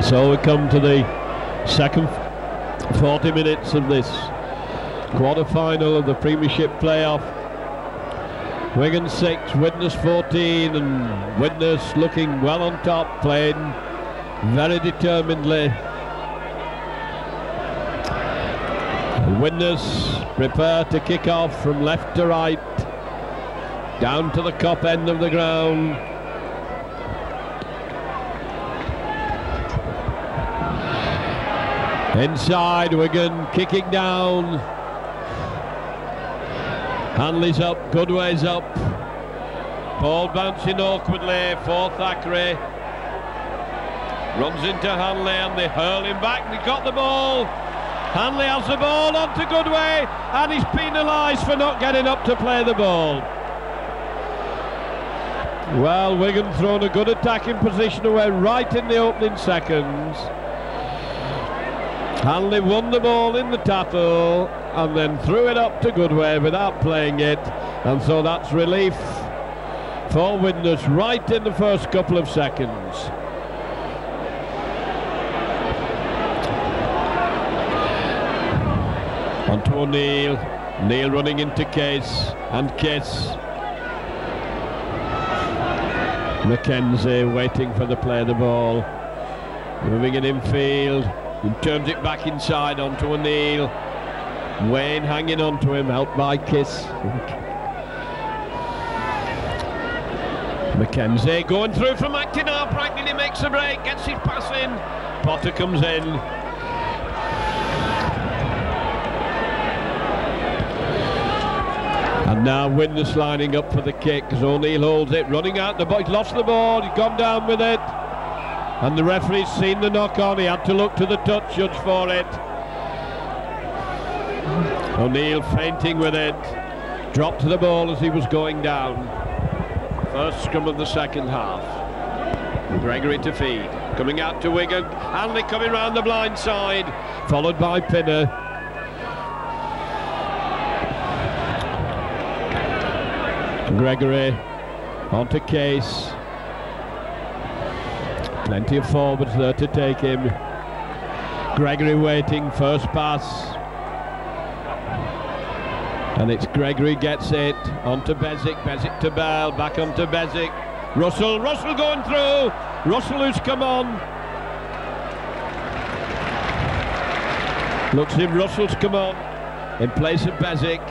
Speaker 2: So we come to the second 40 minutes of this quarter-final of the Premiership playoff. Wigan 6, Widnes 14, and Widnes looking well on top, playing very determinedly. Widnes prepare to kick off from left to right, down to the top end of the ground. Inside, Wigan kicking down. Hanley's up, Goodway's up. Paul bouncing awkwardly for Thackeray. Runs into Hanley and they hurl him back and he's got the ball. Hanley has the ball onto Goodway and he's penalised for not getting up to play the ball. Well, Wigan thrown a good attacking position away right in the opening seconds. Hanley won the ball in the tackle and then threw it up to Goodway without playing it, and so that's relief for Widnes right in the first couple of seconds. On to O'Neill, Neil running into Case, and Case. Mackenzie waiting for the play of the ball, moving it infield. He turns it back inside onto O'Neill. Wayne hanging on to him, helped by Kiss. Mackenzie going through from McIntyre, practically makes a break, gets his pass in. Potter comes in. And now Widnes lining up for the kick as O'Neill holds it, running out the ball. He's lost the ball, he's gone down with it. And the referee's seen the knock on, he had to look to the touch judge for it. O'Neill fainting with it, dropped the ball as he was going down. First scrum of the second half. Gregory to feed, coming out to Wigan, Hanley coming round the blind side, followed by Pinner. Gregory onto Case. Plenty of forwards there to take him. Gregory waiting, first pass. And it's Gregory gets it, onto Bezic, Bezic to Bell, back onto Bezic. Russell going through, Russell who's come on. Looks as if Russell's come on in place of Bezic.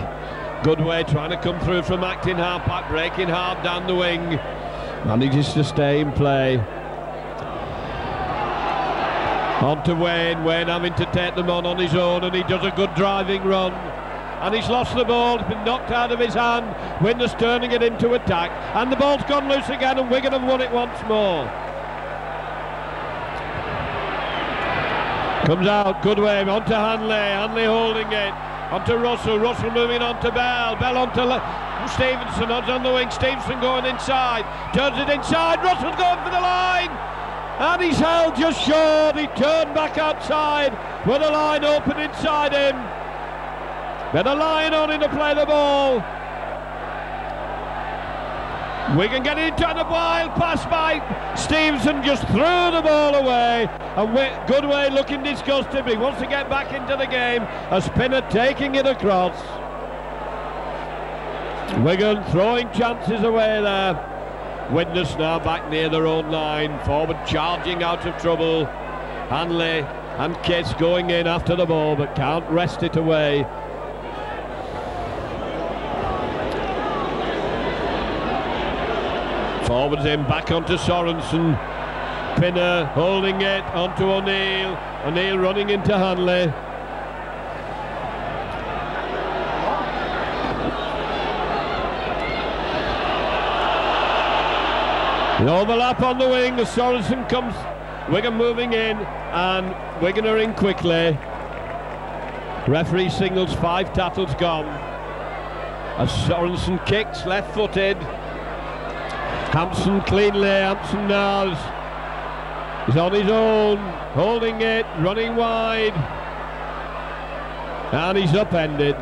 Speaker 2: Goodway trying to come through from acting half-back, breaking hard down the wing. Manages to stay in play. On to Wayne, Wayne having to take them on his own, and he does a good driving run. And he's lost the ball, it's been knocked out of his hand. Widnes turning it into attack, and the ball's gone loose again, and Wigan have won it once more. Comes out, Goodway, onto Hanley, Hanley holding it. Onto Russell, Russell moving on to Bell, Bell onto Stevenson, odds on the wing, Stevenson going inside, turns it inside, Russell's going for the line, and he's held just short. He turned back outside with a line open inside him. Then a line on him to play the ball. Wigan getting into a wild pass by Stevenson, just threw the ball away, and Goodway looking disgusted, but he wants to get back into the game as Pinner taking it across. Wigan throwing chances away there. Widnes now back near their own line, forward charging out of trouble. Hanley and Kiss going in after the ball but can't wrest it away. Forwards in, back onto Sorensen. Pinner holding it onto O'Neill. O'Neill running into Hanley. The overlap on the wing as Sorensen comes. Wigan moving in, and Wigan are in quickly. Referee signals 5 tackles gone. As Sorensen kicks, left-footed. Hampson cleanly, Hampson now is on his own, holding it, running wide, and he's upended.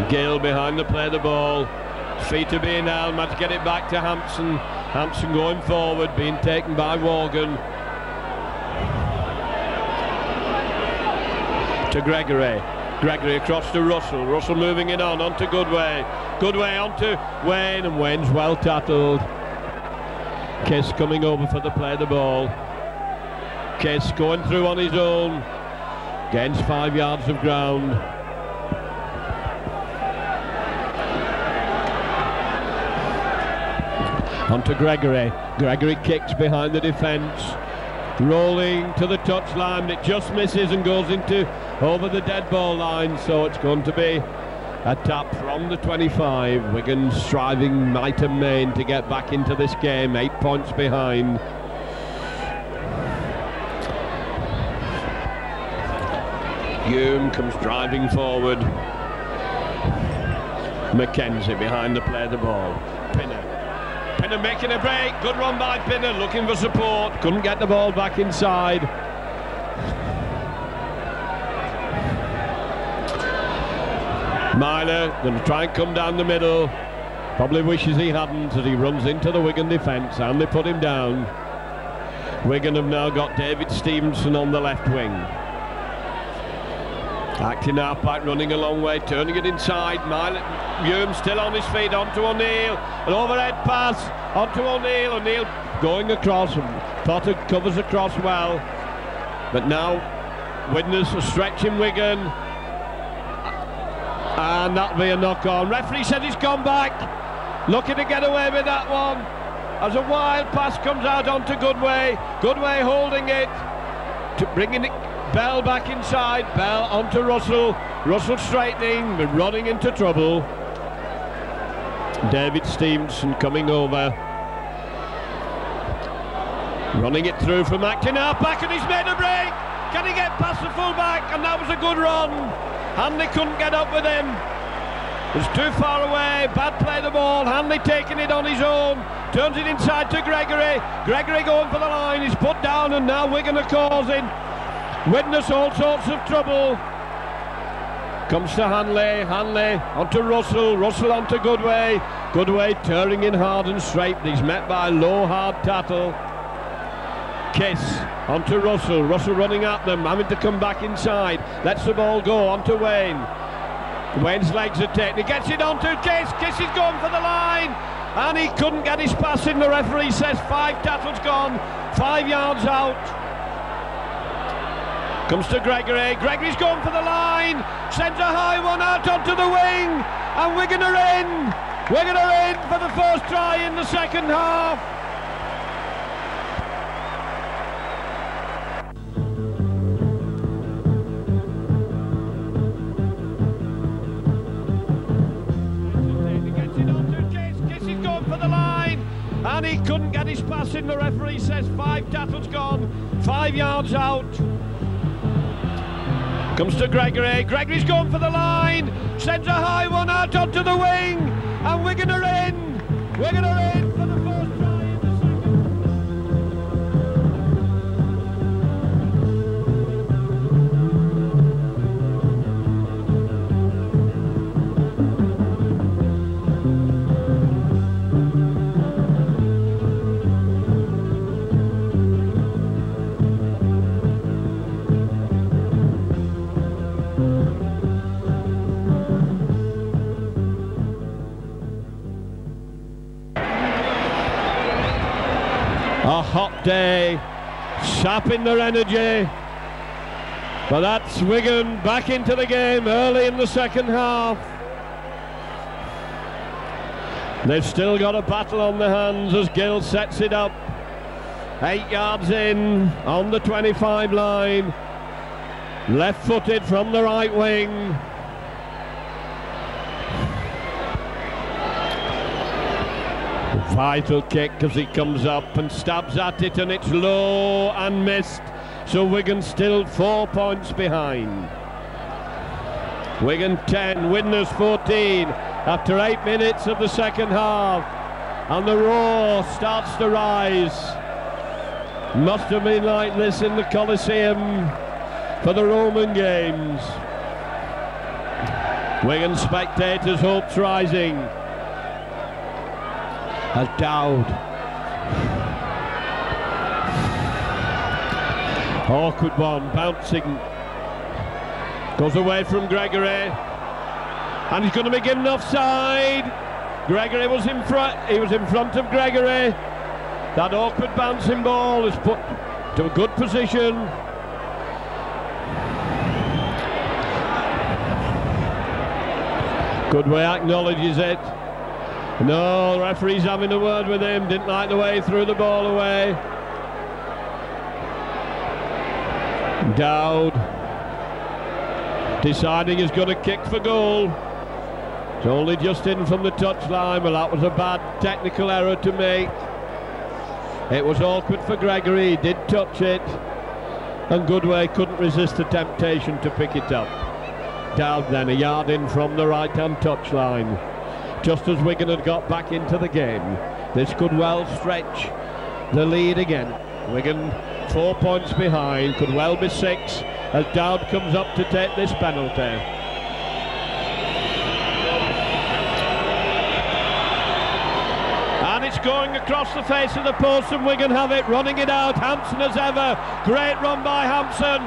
Speaker 2: Gill behind the play of the ball, feet to be in Elm, had to get it back to Hampson. Hampson going forward, being taken by Morgan. To Gregory. Gregory across to Russell. Russell moving it on to Goodway. Goodway on to Wayne, and Wayne's well tattled. Kiss coming over for the play the ball. Kiss going through on his own. Gains 5 yards of ground. On to Gregory. Gregory kicks behind the defence. Rolling to the touchline, it just misses and goes over the dead ball line, so it's going to be a tap from the 25. Wigan striving might and main to get back into this game, 8 points behind. Hume comes driving forward. Mackenzie behind the play the ball. Pinner making a break, good run by Pinner, looking for support, couldn't get the ball back inside. Myler going to try and come down the middle, probably wishes he hadn't as he runs into the Wigan defence and they put him down. Wigan have now got David Stevenson on the left wing. Acting half-back, running a long way, turning it inside. Hume still on his feet, onto O'Neill. An overhead pass onto O'Neill. O'Neill going across, and Potter covers across well. But now Widnes are stretching Wigan. And that'll be a knock-on. Referee said he's gone back. Looking to get away with that one. As a wild pass comes out onto Goodway. Goodway holding it, bringing it. Bell back inside, Bell onto Russell. Russell straightening, but running into trouble. David Stevenson coming over. Running it through from acting half-back, and he's made a break. Can he get past the full-back? And that was a good run. Hanley couldn't get up with him. It's too far away, bad play the ball. Hanley taking it on his own. Turns it inside to Gregory. Gregory going for the line, he's put down, and now Wigan are causing Widnes all sorts of trouble. Comes to Hanley onto Russell, Russell onto Goodway. Goodway turning in hard and straight, he's met by low hard tattle. Kiss onto Russell, Russell running at them, having to come back inside. Lets the ball go onto Wayne. Wayne's legs are taken, he gets it onto Kiss. Kiss is going for the line, and he couldn't get his pass in. The referee says 5 tackles gone, 5 yards out. Comes to Gregory, Gregory's going for the line, sends a high one out onto the wing, and Wigan are in! Wigan are in for the first try in the second half. He gets it onto Kiss, Kiss is going for the line, and he couldn't get his pass in. The referee says 5 tackles gone, 5 yards out. Comes to Gregory, Gregory's going for the line, sends a high one out onto the wing, and Wigan are in! Wigan are in for the first try in the A hot day, sapping their energy, but that's Wigan back into the game early in the second half. They've still got a battle on their hands as Gill sets it up. 8 yards in on the 25 line, left-footed from the right wing. Vital kick as he comes up and stabs at it, and it's low and missed, so Wigan still 4 points behind. Wigan 10, Widnes 14 after 8 minutes of the second half, and the roar starts to rise. Must have been like this in the Coliseum for the Roman games. Wigan spectators' hopes rising as Dowd Awkward one, bouncing. Goes away from Gregory. And he's going to be given offside. Gregory was in front. He was in front of Gregory. That awkward bouncing ball is put to a good position. Goodway acknowledges it. No, the referee's having a word with him. Didn't like the way he threw the ball away. Dowd deciding he's going to kick for goal. It's only just in from the touchline. Well, that was a bad technical error to make. It was awkward for Gregory. He did touch it, and Goodway couldn't resist the temptation to pick it up. Dowd then a yard in from the right-hand touchline, just as Wigan had got back into the game. This could well stretch the lead again. Wigan 4 points behind, could well be 6 as Dowd comes up to take this penalty. And it's going across the face of the post, and Wigan have it, running it out. Hampson as ever, great run by Hampson.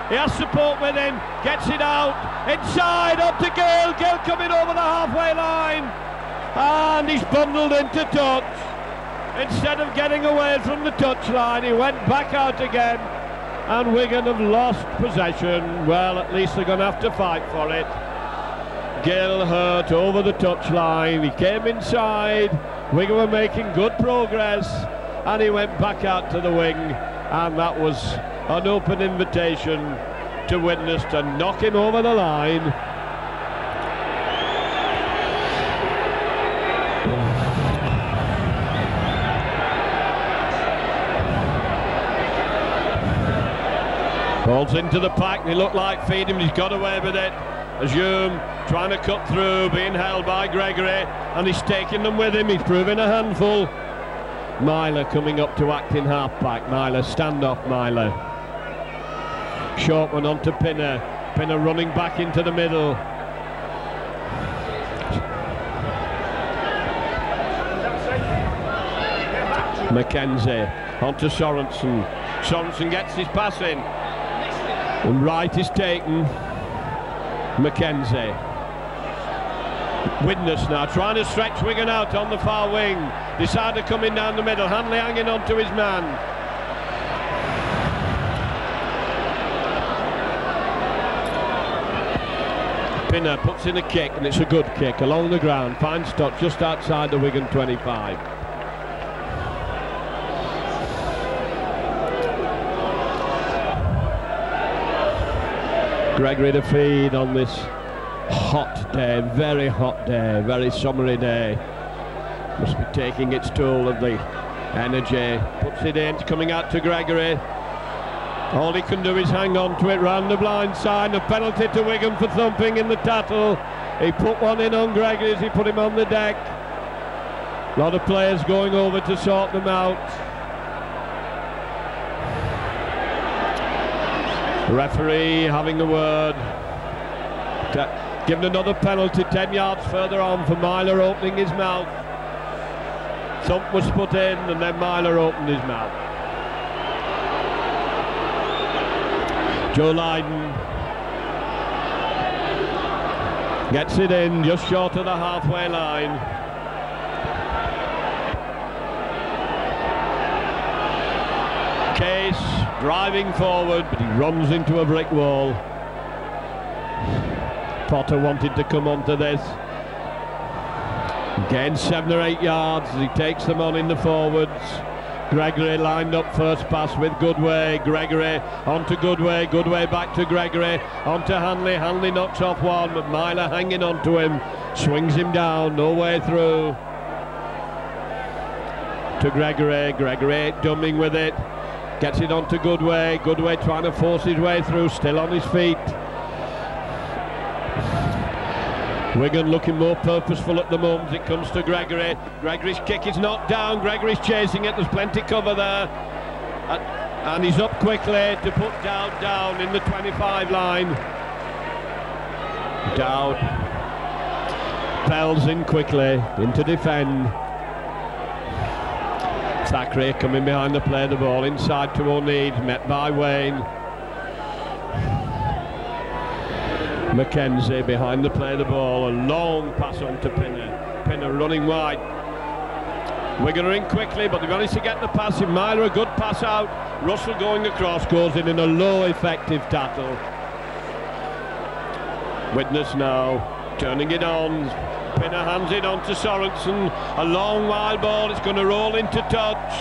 Speaker 2: He has support with him, gets it out, inside, up to Gale. Gale coming over the halfway line, and he's bundled into touch. Instead of getting away from the touchline, he went back out again, and Wigan have lost possession. Well, at least they're going to have to fight for it. Gale hurt over the touchline. He came inside. Wigan were making good progress, and he went back out to the wing, and that was an open invitation to Widnes to knock him over the line. Falls into the pack, and he looked like feeding him. He's got away with it. Hume trying to cut through, being held by Gregory, and he's taking them with him. He's proving a handful. Myler coming up to act in half-back. Myler, stand off Myler. Short one on to Pinner. Pinner running back into the middle. Mackenzie on to Sorensen. Sorensen gets his pass in, and right is taken. Mackenzie. Widnes now trying to stretch Wigan out on the far wing. Decider coming down the middle. Hanley hanging on to his man. Pinner puts in a kick, and it's a good kick along the ground. Finds touch just outside the Wigan 25. Gregory to feed on this hot day, very summery day. Must be taking its toll of the energy. Puts it in, it's coming out to Gregory. All he can do is hang on to it round the blind side. A penalty to Wigan for thumping in the tattle. He put one in on Gregory as he put him on the deck. A lot of players going over to sort them out. The referee having a word. Given another penalty 10 yards further on for Myler opening his mouth. Thump was put in, and then Myler opened his mouth. Joe Lydon gets it in just short of the halfway line. Case driving forward, but he runs into a brick wall. Potter wanted to come onto this. Again 7 or 8 yards as he takes them on in the forwards. Gregory lined up first pass with Goodway. Gregory onto Goodway. Goodway back to Gregory. Onto Hanley. Hanley knocks off one, but Myler hanging on to him. Swings him down. No way through. To Gregory. Gregory dumbing with it. Gets it onto Goodway. Goodway trying to force his way through. Still on his feet. Wigan looking more purposeful at the moment as it comes to Gregory. Gregory's kick is knocked down. Gregory's chasing it. There's plenty cover there. And he's up quickly to put Dowd down in the 25 line. Dowd pells in quickly into defend. Thackeray coming behind the play, the ball inside to O'Neill, met by Wayne. Mackenzie behind the play, the ball, a long pass on to Pinner. Pinner running wide. Wigan are in quickly, but they managed to get the pass in. Myler, a good pass out. Russell going across, goes in a low effective tackle. Widnes now turning it on. Pinner hands it on to Sorensen. A long wild ball, it's going to roll into touch.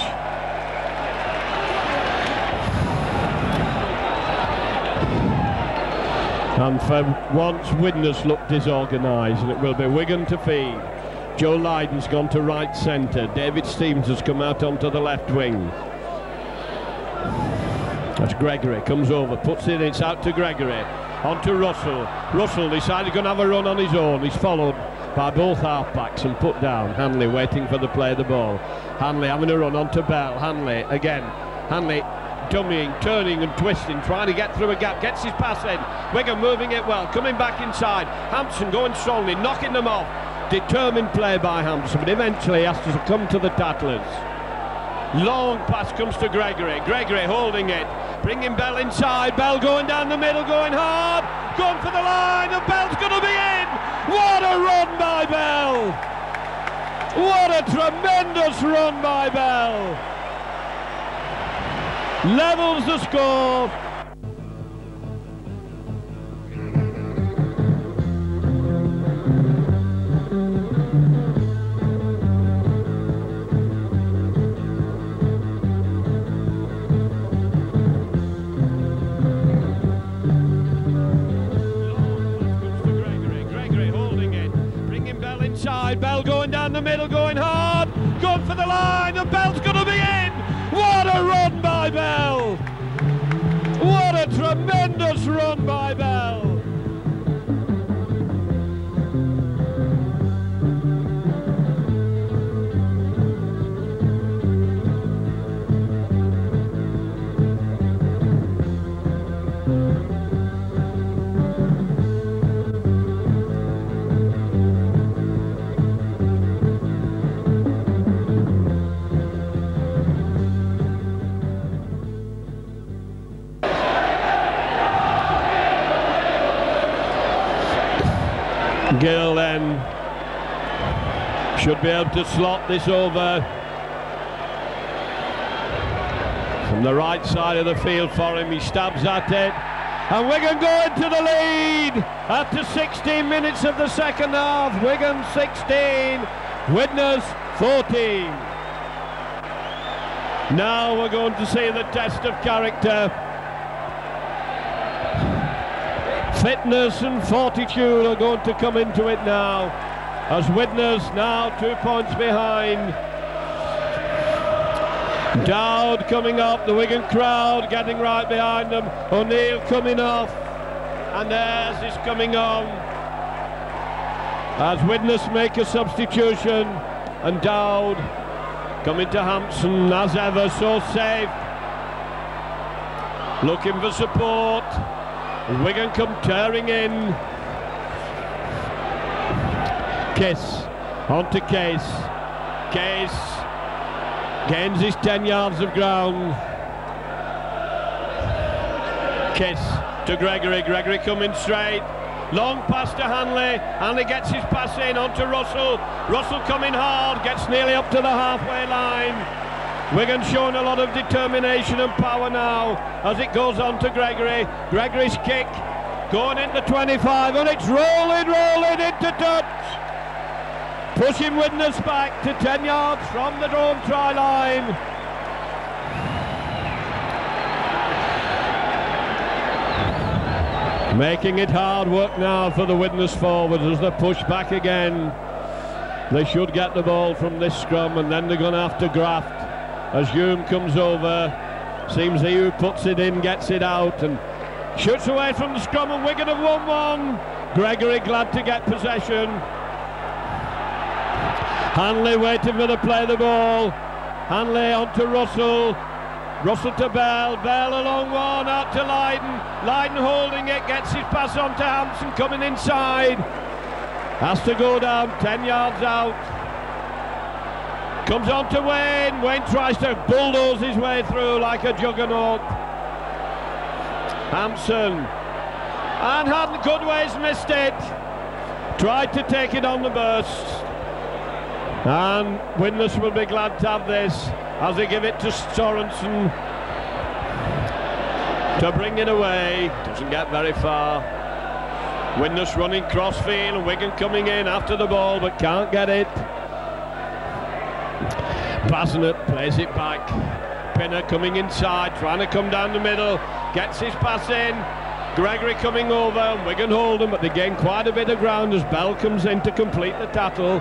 Speaker 2: And for once, Widnes looked disorganised, and it will be Wigan to feed. Joe Lydon's gone to right centre. David Stevens has come out onto the left wing. That's Gregory, comes over, puts it in, it's out to Gregory. On to Russell. Russell decided he's going to have a run on his own. He's followed by both half-backs and put down. Hanley waiting for the play of the ball. Hanley having a run on to Bell. Hanley again. Hanley dummying, turning and twisting, trying to get through a gap, gets his pass in. Wigan moving it well, coming back inside. Hampson going strongly, knocking them off. Determined play by Hampson, but eventually has to come to the tattlers. Long pass comes to Gregory. Gregory holding it, bringing Bell inside. Bell going down the middle, going hard, going for the line, and Bell's going to be in. What a run by Bell! What a tremendous run by Bell! Levels the score. Gregory holding it, bringing Bell inside. Bell going down the middle, going hard, going for the line, and Bell's going to be in. What a run by Bell! What a tremendous run by Bell! Gill then should be able to slot this over from the right side of the field for him. He stabs at it, and Wigan go into the lead after 16 minutes of the second half. Wigan 16, Widnes 14. Now we're going to see the test of character. Fitness and fortitude are going to come into it now, as Widnes now 2 points behind. Dowd coming up, the Wigan crowd getting right behind them. O'Neill coming off, and theirs is coming on as Widnes make a substitution, and Dowd coming to Hampson as ever, so safe, looking for support. Wigan come tearing in. Kiss on to Case. Case gains his 10 yards of ground. Kiss to Gregory. Gregory coming straight. Long pass to Hanley. Hanley gets his pass in onto Russell. Russell coming hard, gets nearly up to the halfway line. Wigan showing a lot of determination and power now as it goes on to Gregory. Gregory's kick going into 25, and it's rolling into touch. Pushing Widnes back to 10 yards from the drawn try line. Making it hard work now for the Widnes forwards as they push back again. They should get the ball from this scrum, and then they're going to have to graft. As Hume comes over, seems he who puts it in gets it out and shoots away from the scrum, and Wigan have won one. Gregory glad to get possession. Hanley waiting for the play of the ball. Hanley on to Russell. Russell to Bell. Bell a long one out to Lydon. Lydon holding it, gets his pass on to Hampson coming inside. Has to go down 10 yards out. Comes on to Wayne. Wayne tries to bulldoze his way through like a juggernaut. Hampson. And Goodway's missed it. Tried to take it on the burst. And Widnes will be glad to have this as they give it to Sorensen to bring it away. Doesn't get very far. Widnes running crossfield and Wigan coming in after the ball but can't get it. Basnett plays it back. Pinner coming inside, trying to come down the middle, gets his pass in. Gregory coming over, and Wigan hold him, but they gain quite a bit of ground as Bell comes in to complete the tattle.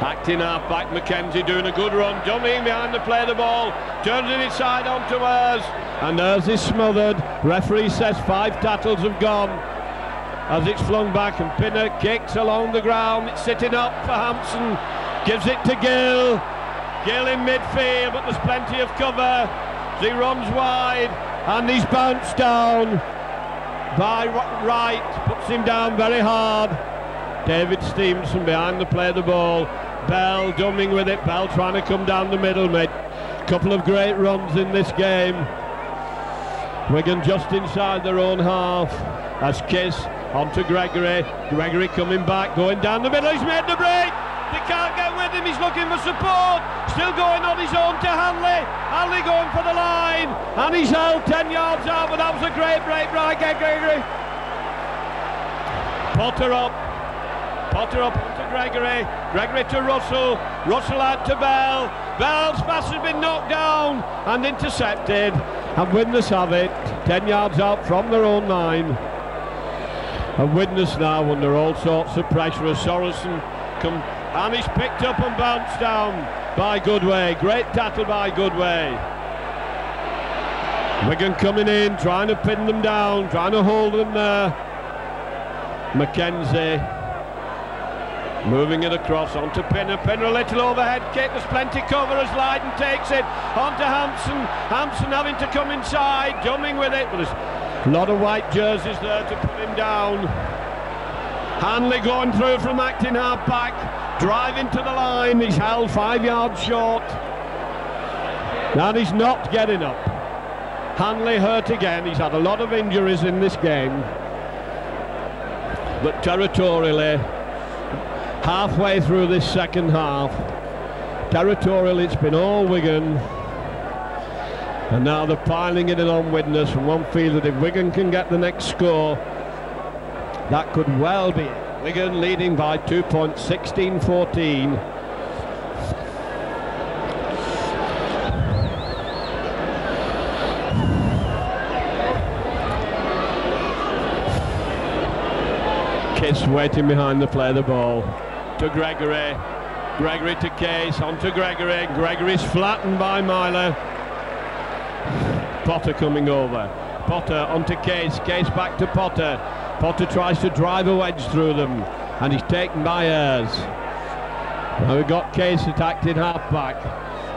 Speaker 2: Acting half back, McKenzie doing a good run, dummying behind the play the ball, turns it inside onto Ers, and Ers is smothered. Referee says 5 tackles have gone as it's flung back, and Pinner kicks along the ground. It's sitting up for Hampson, gives it to Gill. Gill in midfield, but there's plenty of cover. He runs wide, and he's bounced down by Wright, puts him down very hard. David Stevenson behind the play the ball. Bell dumming with it. Bell trying to come down the middle, mate. Couple of great runs in this game. Wigan just inside their own half as Kiss onto Gregory. Gregory coming back, going down the middle. He's made the break. They can't get with him. He's looking for support. Still going on his own to Hanley. Hanley going for the line, and he's held 10 yards out. But that was a great break by Gregory. Potter up onto Gregory. Gregory to Russell. Russell out to Bell. Bell's pass has been knocked down and intercepted. And Widnes have it 10 yards out from their own line. And Widnes now under all sorts of pressure as Sorensen come, and he's picked up and bounced down by Goodway. Great tackle by Goodway. Wigan coming in, trying to pin them down, trying to hold them there. McKenzie moving it across onto Pinner. Pinner a little overhead kick. There's plenty cover as Lydon takes it onto Hampson. Hampson having to come inside, dumming with it, but there's a lot of white jerseys there to put him down. Hanley going through from acting half back, driving to the line. He's held 5 yards short, and he's not getting up. Hanley hurt again. He's had a lot of injuries in this game, but territorially, halfway through this second half, territorially it's been all Wigan, and now they're piling it in on Widnes from one field. That if Wigan can get the next score, that could well be it. Wigan leading by 2 points, 16-14. Kiss waiting behind the play the ball to Gregory. Gregory to Case, on to Gregory. Gregory's flattened by Myler. Potter coming over. Potter onto Case. Case back to Potter. Potter tries to drive a wedge through them, and he's taken by Ayres. Now we've got Case attacked in half back.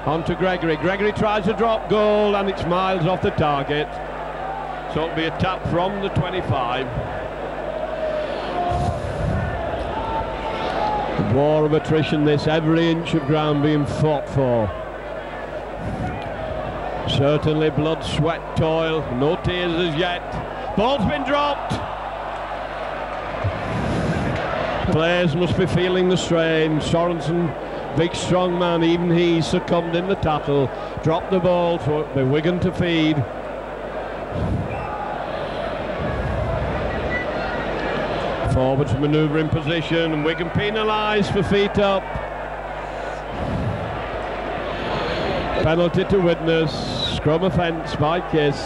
Speaker 2: On to Gregory. Gregory tries a drop goal, and it's miles off the target. So it'll be a tap from the 25. War of attrition, this, every inch of ground being fought for. Certainly blood, sweat, toil, no tears as yet. Ball's been dropped. Players must be feeling the strain. Sorensen, big strong man, even he succumbed in the tackle. Dropped the ball, so it'll be Wigan to feed. Forwards manoeuvring position, and Wigan penalised for feet up. Penalty to Widnes, scrum offence by Kiss.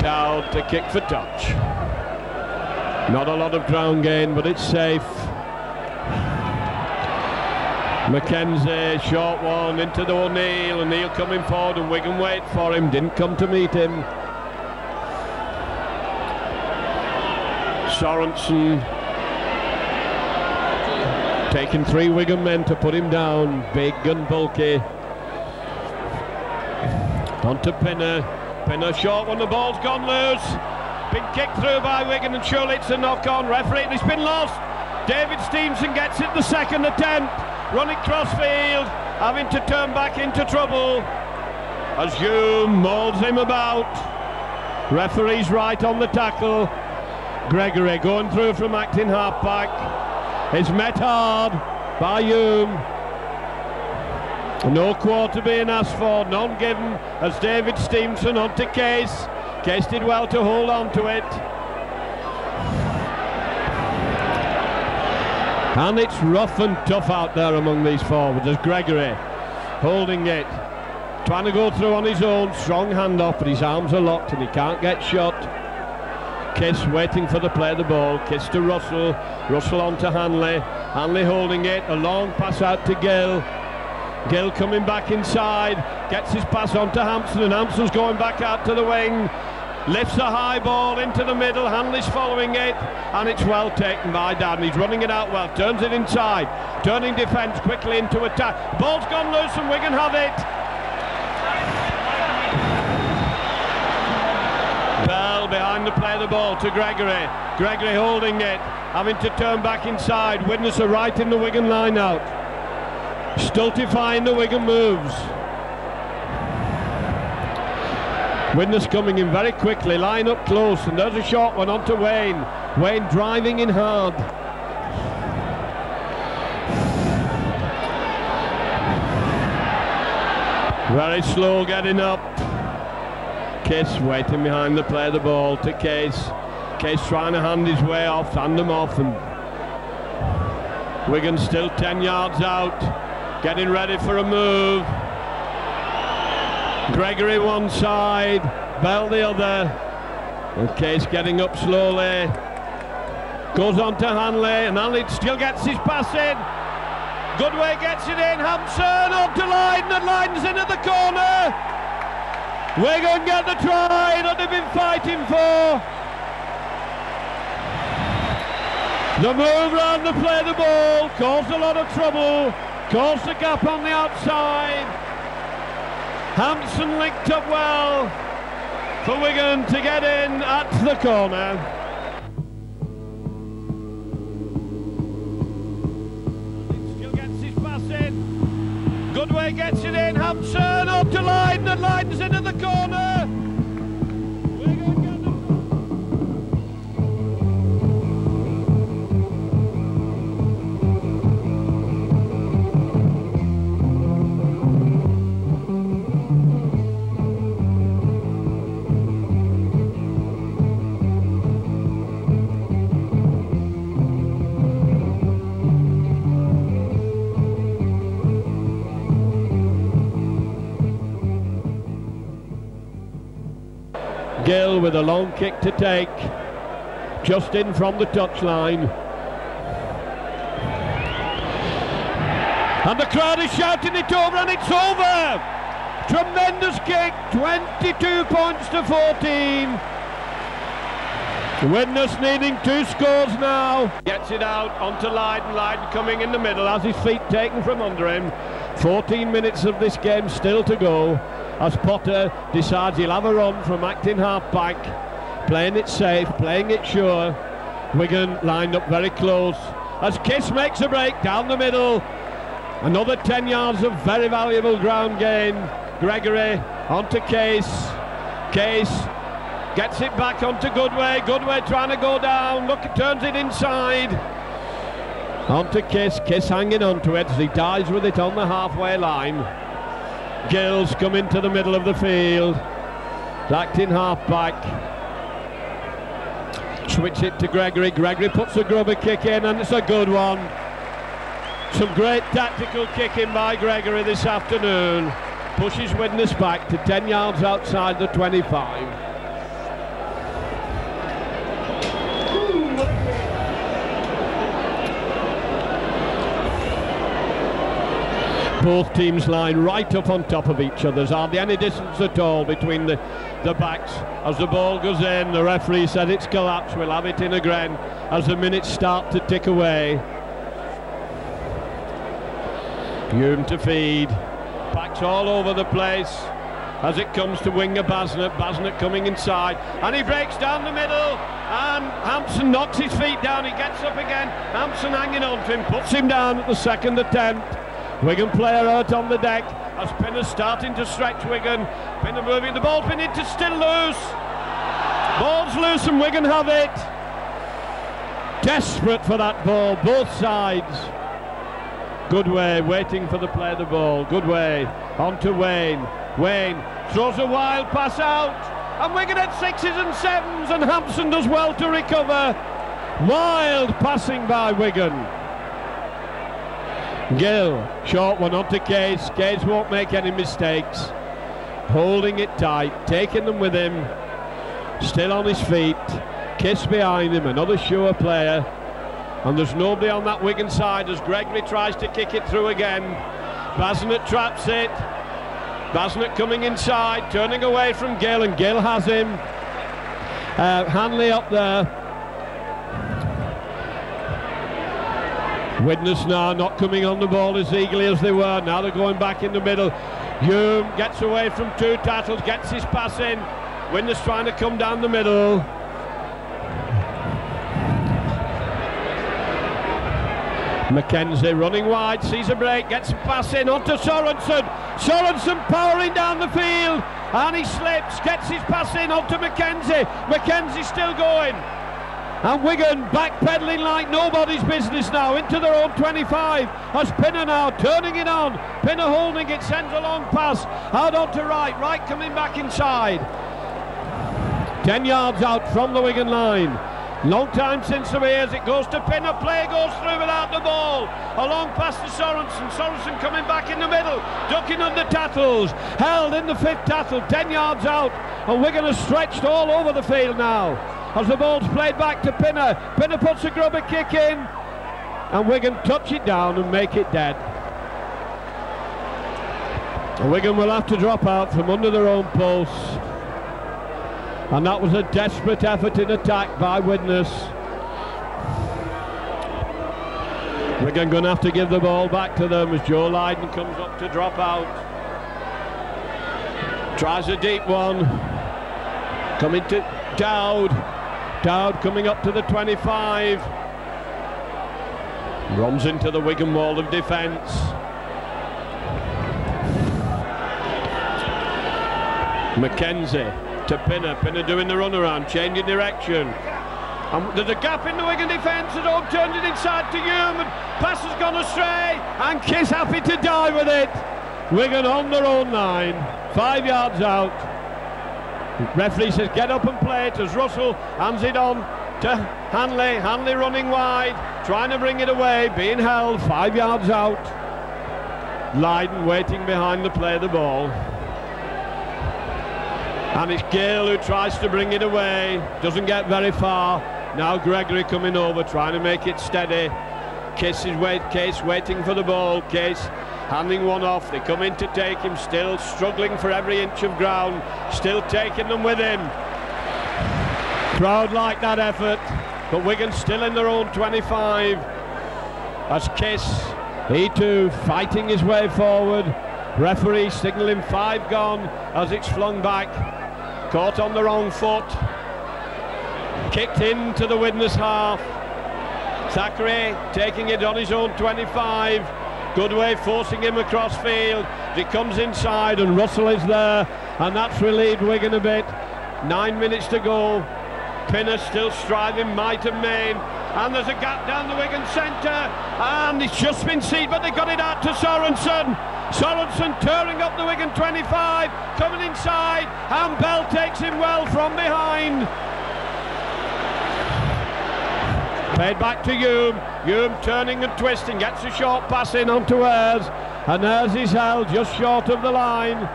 Speaker 2: Dowd to kick for touch. Not a lot of ground gain, but it's safe. McKenzie, short one into the O'Neill, and O'Neill coming forward, and Wigan wait for him, didn't come to meet him. Sorensen taking 3 Wigan men to put him down, big and bulky. On to Pinner. Pinner short when the ball's gone loose. Been kicked through by Wigan, and surely it's a knock-on. Referee, and it's been lost. David Stevenson gets it the second attempt. Running crossfield, having to turn back into trouble as Hume mauls him about. Referee's right on the tackle. Gregory going through from acting half-back. Is met hard by Hume. No quarter being asked for, none given, as David Stevenson onto Case. Case did well to hold on to it. And it's rough and tough out there among these forwards as Gregory holding it, trying to go through on his own, strong hand off, but his arms are locked and he can't get shot. Kiss waiting for the play of the ball. Kiss to Russell. Russell on to Hanley. Hanley holding it. A long pass out to Gill. Gill coming back inside. Gets his pass on to Hampson, and Hampson's going back out to the wing. Lifts a high ball into the middle. Hanley's following it, and it's well taken by Dan. He's running it out well. Turns it inside. Turning defence quickly into attack. Ball's gone loose and Wigan have it. Bell behind the play of the ball to Gregory. Gregory holding it, having to turn back inside. Widnes are right in the Wigan line out, stultifying the Wigan moves. Widnes coming in very quickly, line up close, and there's a short one onto Wayne. Wayne driving in hard. Very slow getting up. Case waiting behind the play of the ball to Case. Case trying to hand his way off, hand him off, and Wigan still 10 yards out, getting ready for a move. Gregory one side, Bell the other, and Case getting up slowly. Goes on to Hanley, and Hanley still gets his pass in. Goodway gets it in, Hampson on to Lydon, and Lydon's in at the corner. Wigan get the try that they've been fighting for. The move round the play of the ball caused a lot of trouble, caused the gap on the outside. Hampson linked up well for Wigan to get in at the corner. Still gets his pass in. Goodway gets it in, Hampson up to Lydon, and Lydon's into the corner. Wigan get the... Gill with a long kick to take, just in from the touchline. And the crowd is shouting it over, and it's over! Tremendous kick, 22 points to 14. Widnes needing 2 scores now. Gets it out onto Lydon. Lydon coming in the middle, has his feet taken from under him. 14 minutes of this game still to go, as Potter decides he'll have a run from acting half-back, playing it safe, playing it sure. Wigan lined up very close as Kiss makes a break down the middle. Another 10 yards of very valuable ground gain. Gregory onto Case. Case gets it back onto Goodway. Goodway trying to go down. Look, turns it inside. Onto Kiss. Kiss hanging onto it as he dies with it on the halfway line. Gill's come into the middle of the field. Acting half-back. Switch it to Gregory. Gregory puts a grubber kick in, and it's a good one. Some great tactical kicking by Gregory this afternoon. Pushes Widnes back to 10 yards outside the 25. Both teams line right up on top of each other. There's hardly any distance at all between the backs. As the ball goes in, the referee said it's collapsed. We'll have it in again as the minutes start to tick away. Hume to feed. Backs all over the place. as it comes to winger Basnett coming inside, and he breaks down the middle, and Hampson knocks his feet down. He gets up again, Hampson hanging on to him, puts him down at the second attempt. Wigan player out on the deck as Pinner's starting to stretch Wigan. Pinner moving the ball, Pinner to still loose. Ball's loose and Wigan have it. Desperate for that ball, both sides. Goodway waiting for the play of the ball. Goodway on to Wayne. Wayne throws a wild pass out, and Wigan at 6s and 7s, and Hampson does well to recover. Wild passing by Wigan. Gill, short one onto Case. Case won't make any mistakes. Holding it tight, taking them with him. Still on his feet. Kiss behind him, another sure player. And there's nobody on that Wigan side as Gregory tries to kick it through again. Basnett traps it. Basnett coming inside, turning away from Gill, and Gill has him. Hanley up there. Widnes now not coming on the ball as eagerly as they were. Now they're going back in the middle. Hume gets away from two tackles, gets his pass in. Widnes trying to come down the middle. Mackenzie running wide, sees a break, gets a pass in onto Sorensen. Sorensen powering down the field, and he slips, gets his pass in onto Mackenzie. Mackenzie still going. And Wigan backpedaling like nobody's business now into their own 25 as Pinner now turning it on. Pinner holding it, sends a long pass out onto Wright. Wright coming back inside. 10 yards out from the Wigan line. Long time since the years. It goes to Pinner. Play goes through without the ball. A long pass to Sorensen. Sorensen coming back in the middle, ducking under tackles. Held in the 5th tackle, 10 yards out. And Wigan are stretched all over the field now as the ball's played back to Pinner. Pinner puts a grubber kick in, and Wigan touch it down and make it dead. And Wigan will have to drop out from under their own posts. And that was a desperate effort in attack by Widnes. Wigan going to have to give the ball back to them as Joe Lydon comes up to drop out. Tries a deep one. Coming to Dowd. Dowd coming up to the 25. Runs into the Wigan wall of defence. Mackenzie to Pinner. Pinner doing the runaround, changing direction. And there's a gap in the Wigan defence as Oak turns it inside to Hume, and pass has gone astray, and Kiss happy to die with it. Wigan on their own line, 5 yards out. Referee says get up and play it as Russell hands it on to Hanley. Hanley running wide, trying to bring it away, being held 5 yards out. Lydon waiting behind the play of the ball. And it's Gale who tries to bring it away, doesn't get very far. Now Gregory coming over, trying to make it steady. Case waiting for the ball. Case handing one off. They come in to take him, still struggling for every inch of ground, still taking them with him. Crowd like that effort, but Wigan still in their own 25. As Kiss, he too fighting his way forward. Referee signalling 5 gone as it's flung back. Caught on the wrong foot. Kicked into the Widnes half. Thackeray taking it on his own 25. Goodway forcing him across field. He comes inside and Russell is there, and that's relieved Wigan a bit. 9 minutes to go. Pinner still striving might and main, and there's a gap down the Wigan centre, and it's just been seen, but they got it out to Sorensen. Sorensen tearing up the Wigan 25, coming inside, and Bell takes him well from behind. Played back to Hume. Hume turning and twisting, gets a short pass in onto Ayres, and Ayres is held just short of the line.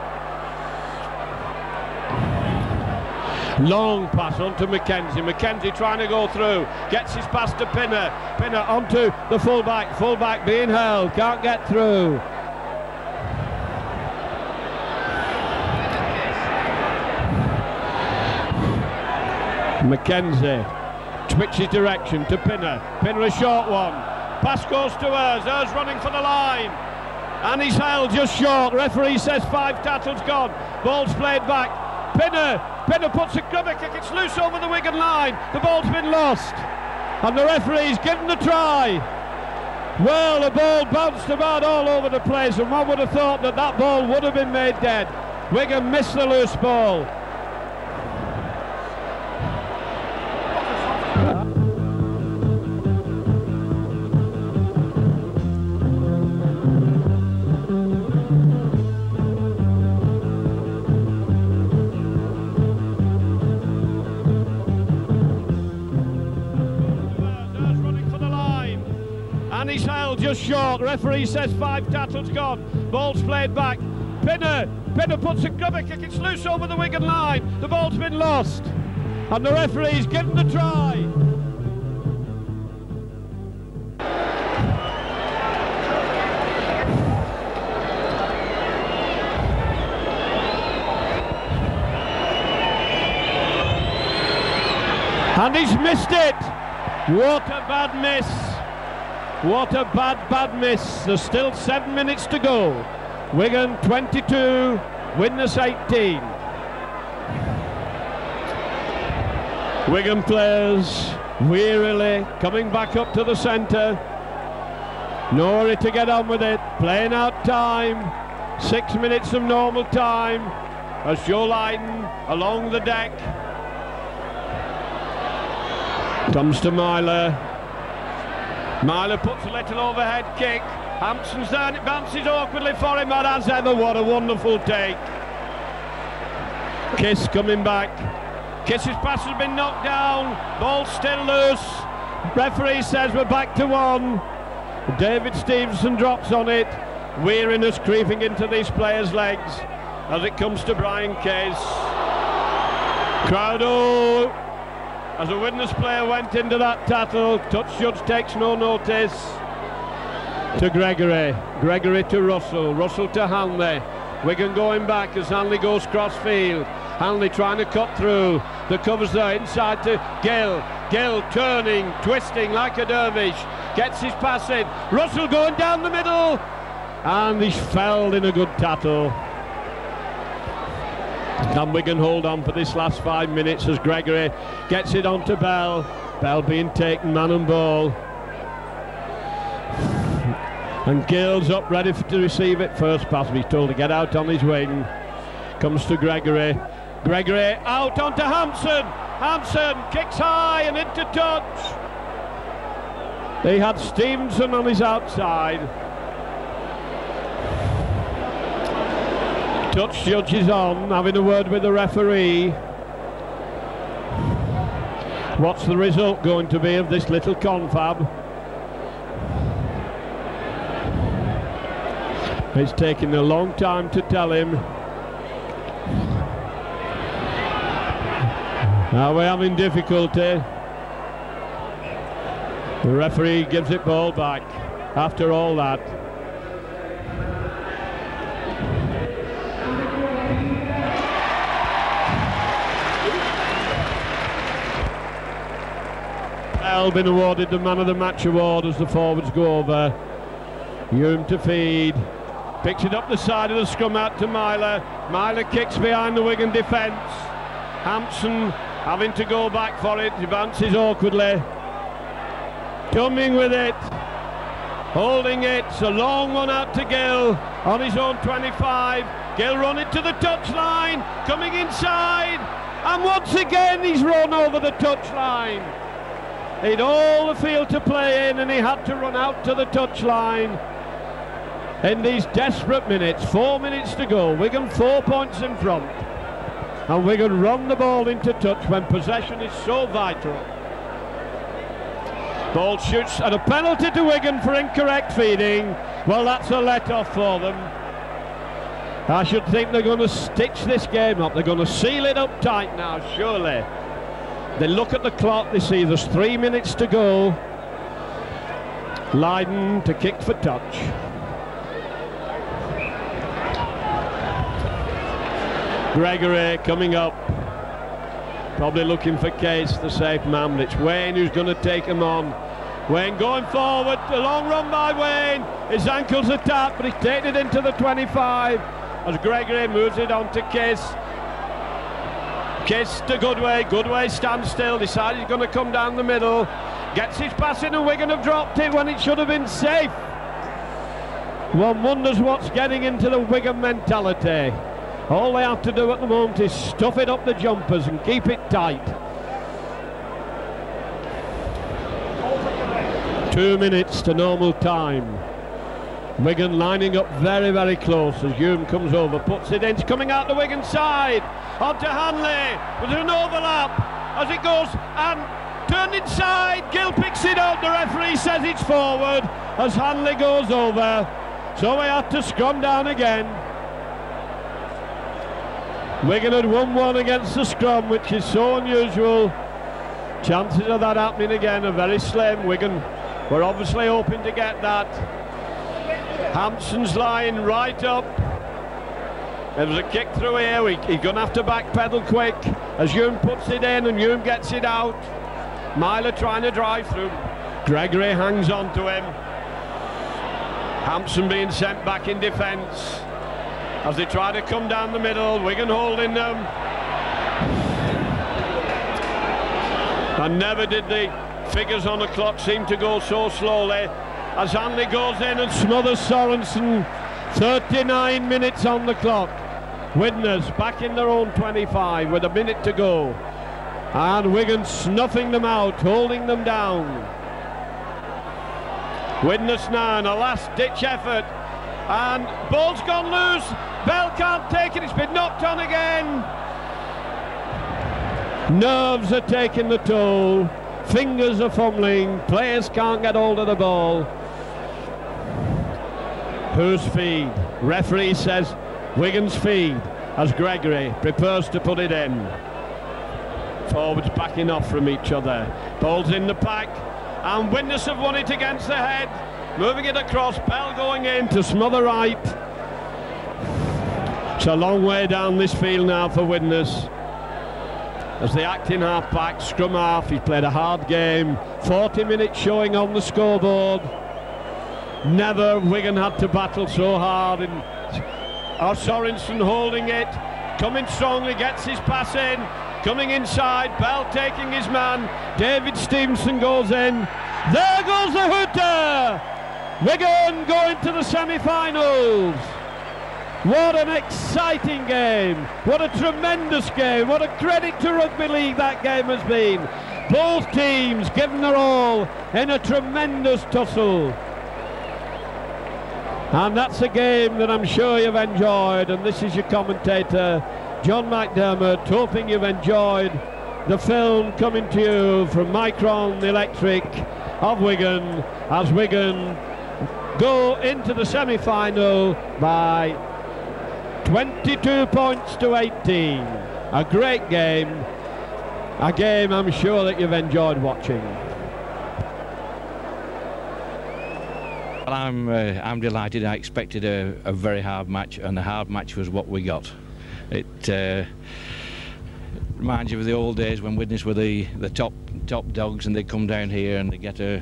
Speaker 2: Long pass onto Mackenzie. Mackenzie trying to go through, gets his pass to Pinner. Pinner onto the fullback. Fullback being held, can't get through. Mackenzie switches direction to Pinner. Pinner a short one. Pass goes to Ayres. Ayres running for the line, and he's held just short. Referee says 5 tackles gone. Ball's played back. Pinner puts a grubber kick. It's loose over the Wigan line. The ball's been lost. And the referee's given the try. Well, the ball bounced about all over the place, and one would have thought that that ball would have been made dead. Wigan missed the loose ball. And he's held just short. Referee says 5 tackles gone. Ball's played back. Pinner puts a grubber kick. It's loose over the Wigan line. The ball's been lost. And the referee's given the try. And he's missed it. What a bad miss. What a bad miss. There's still 7 minutes to go. Wigan 22, Widnes 18. Wigan players wearily coming back up to the centre. No hurry to get on with it. Playing out time. 6 minutes of normal time as Joe Lydon along the deck. Comes to Myler. Myler puts a little overhead kick. Hampson's down, it bounces awkwardly for him, but as ever, what a wonderful take. Kiss coming back. Kiss's pass has been knocked down. Ball still loose. Referee says we're back to 1. David Stevenson drops on it. Weariness creeping into these players' legs as it comes to Brian Case. Crowdo, as a Widnes player went into that tackle. Touch judge takes no notice. To Gregory to Russell to Hanley. Wigan going back as Hanley goes cross field. Hanley trying to cut through. The cover's there inside to Gill. Gill turning, twisting like a dervish. Gets his pass in. Russell going down the middle. And he's felled in a good tackle. Can Wigan hold on for this last 5 minutes as Gregory gets it onto Bell. Bell being taken man and ball. And Gill's up ready to receive it. First pass, he's told to get out on his wing. Comes to Gregory. Gregory out onto Hampson. Hampson kicks high and into touch. He had Stevenson on his outside. Touch judge is on, having a word with the referee. What's the result going to be of this little confab? It's taking a long time to tell him. Now we're having difficulty. The referee gives it ball back after all that. Bell been awarded the man of the match award as the forwards go over. Hume to feed. Picks it up the side of the scrum out to Myler. Myler kicks behind the Wigan defence. Hampson having to go back for it. He bounces awkwardly. Coming with it. Holding it. It's a long one out to Gill on his own 25. Gill run it to the touchline. Coming inside. And once again he's run over the touchline. He'd all the field to play in and he had to run out to the touchline. In these desperate minutes, 4 minutes to go, Wigan 4 points in front. And Wigan run the ball into touch when possession is so vital. Ball shoots and a penalty to Wigan for incorrect feeding. Well, that's a let-off for them. I should think they're going to stitch this game up. They're going to seal it up tight now, surely. They look at the clock, they see there's 3 minutes to go. Lydon to kick for touch. Gregory coming up, probably looking for Case, the safe man, but it's Wayne who's going to take him on. Wayne going forward, a long run by Wayne, his ankles are tapped, but he's taken it into the 25. as Gregory moves it on to Kiss. Kiss to Goodway. Goodway stands still, decides he's going to come down the middle. Gets his pass in and Wigan have dropped it when it should have been safe. One wonders what's getting into the Wigan mentality. All they have to do at the moment is stuff it up the jumpers and keep it tight. 2 minutes to normal time. Wigan lining up very, very close as Hume comes over, puts it in, it's coming out the Wigan side, onto Hanley, with an overlap as it goes, and turned inside, Gill picks it up, the referee says it's forward, as Hanley goes over, so we have to scrum down again. Wigan had won one against the scrum, which is so unusual. Chances of that happening again are very slim. Wigan were obviously hoping to get that. Hampson's lying right up. There was a kick through here. He's going to have to backpedal quick as Hume puts it in and Hume gets it out. Myler trying to drive through. Gregory hangs on to him. Hampson being sent back in defence as they try to come down the middle. Wigan holding them. And never did the figures on the clock seem to go so slowly as Hanley goes in and smothers Sorensen. 39 minutes on the clock. Widnes back in their own 25 with a minute to go, and Wigan snuffing them out, holding them down. Widnes now in a last ditch effort, and ball's gone loose. Bell can't take it, it's been knocked on again. Nerves are taking the toll, fingers are fumbling, players can't get hold of the ball. Whose feed? Referee says Wigan's feed as Gregory prepares to put it in. Forwards backing off from each other. Ball's in the pack, and Widnes have won it against the head. Moving it across, Bell going in to smother right. It's a long way down this field now for Widnes. As the acting half-back, scrum half, he's played a hard game. 40 minutes showing on the scoreboard. Never Wigan had to battle so hard. Sorensen holding it, coming strongly, gets his pass in, coming inside, Bell taking his man, David Stevenson goes in. There goes the hooter! Wigan going to the semi-finals. What an exciting game, what a tremendous game, what a credit to Rugby League that game has been. Both teams giving their all in a tremendous tussle. And that's a game that I'm sure you've enjoyed, and this is your commentator John McDermott, hoping you've enjoyed the film coming to you from Micron Electric of Wigan, as Wigan go into the semi-final by 22 points to 18. A great game, a game I'm sure that you've enjoyed watching.
Speaker 3: Well, I'm delighted. I expected a very hard match, and the hard match was what we got. It reminds you of the old days when Widnes were the top dogs, and they'd come down here and they get a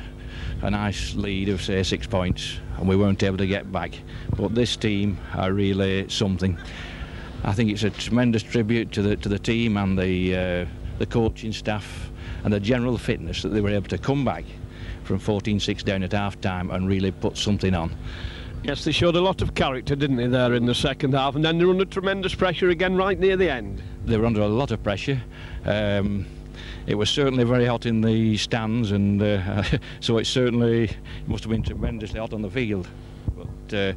Speaker 3: nice lead of say 6 points, and we weren't able to get back. But this team are really something. I think it's a tremendous tribute to the team and the coaching staff and the general fitness that they were able to come back from 14-6 down at half-time and really put something on.
Speaker 2: Yes, they showed a lot of character, didn't they, there in the second half, and then they were under tremendous pressure again right near the end.
Speaker 3: They were under a lot of pressure. It was certainly very hot in the stands, and so it must have been tremendously hot on the field. But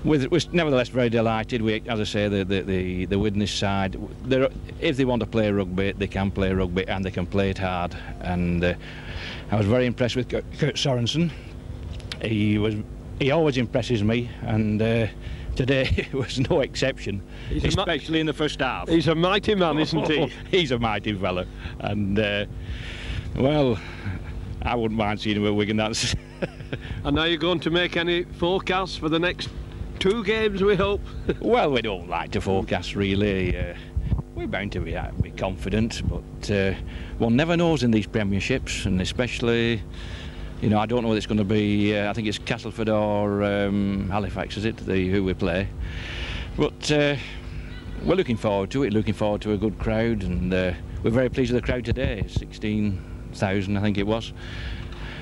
Speaker 3: we're nevertheless very delighted. As I say, the Widnes side, if they want to play rugby, they can play rugby, and they can play it hard. And I was very impressed with Kurt Sorensen. He always impresses me, and today was no exception, especially in the first half.
Speaker 2: He's a mighty man, isn't he?
Speaker 3: He's a mighty fella, and well, I wouldn't mind seeing him at Wigan. That's
Speaker 2: And are you going to make any forecasts for the next 2 games, we hope?
Speaker 3: Well, we don't like to forecast really. We're bound to be confident, but one never knows in these premierships, and especially, you know, I don't know whether it's going to be, I think it's Castleford or Halifax, is it, who we play. But we're looking forward to it, looking forward to a good crowd, and we're very pleased with the crowd today. 16,000 I think it was.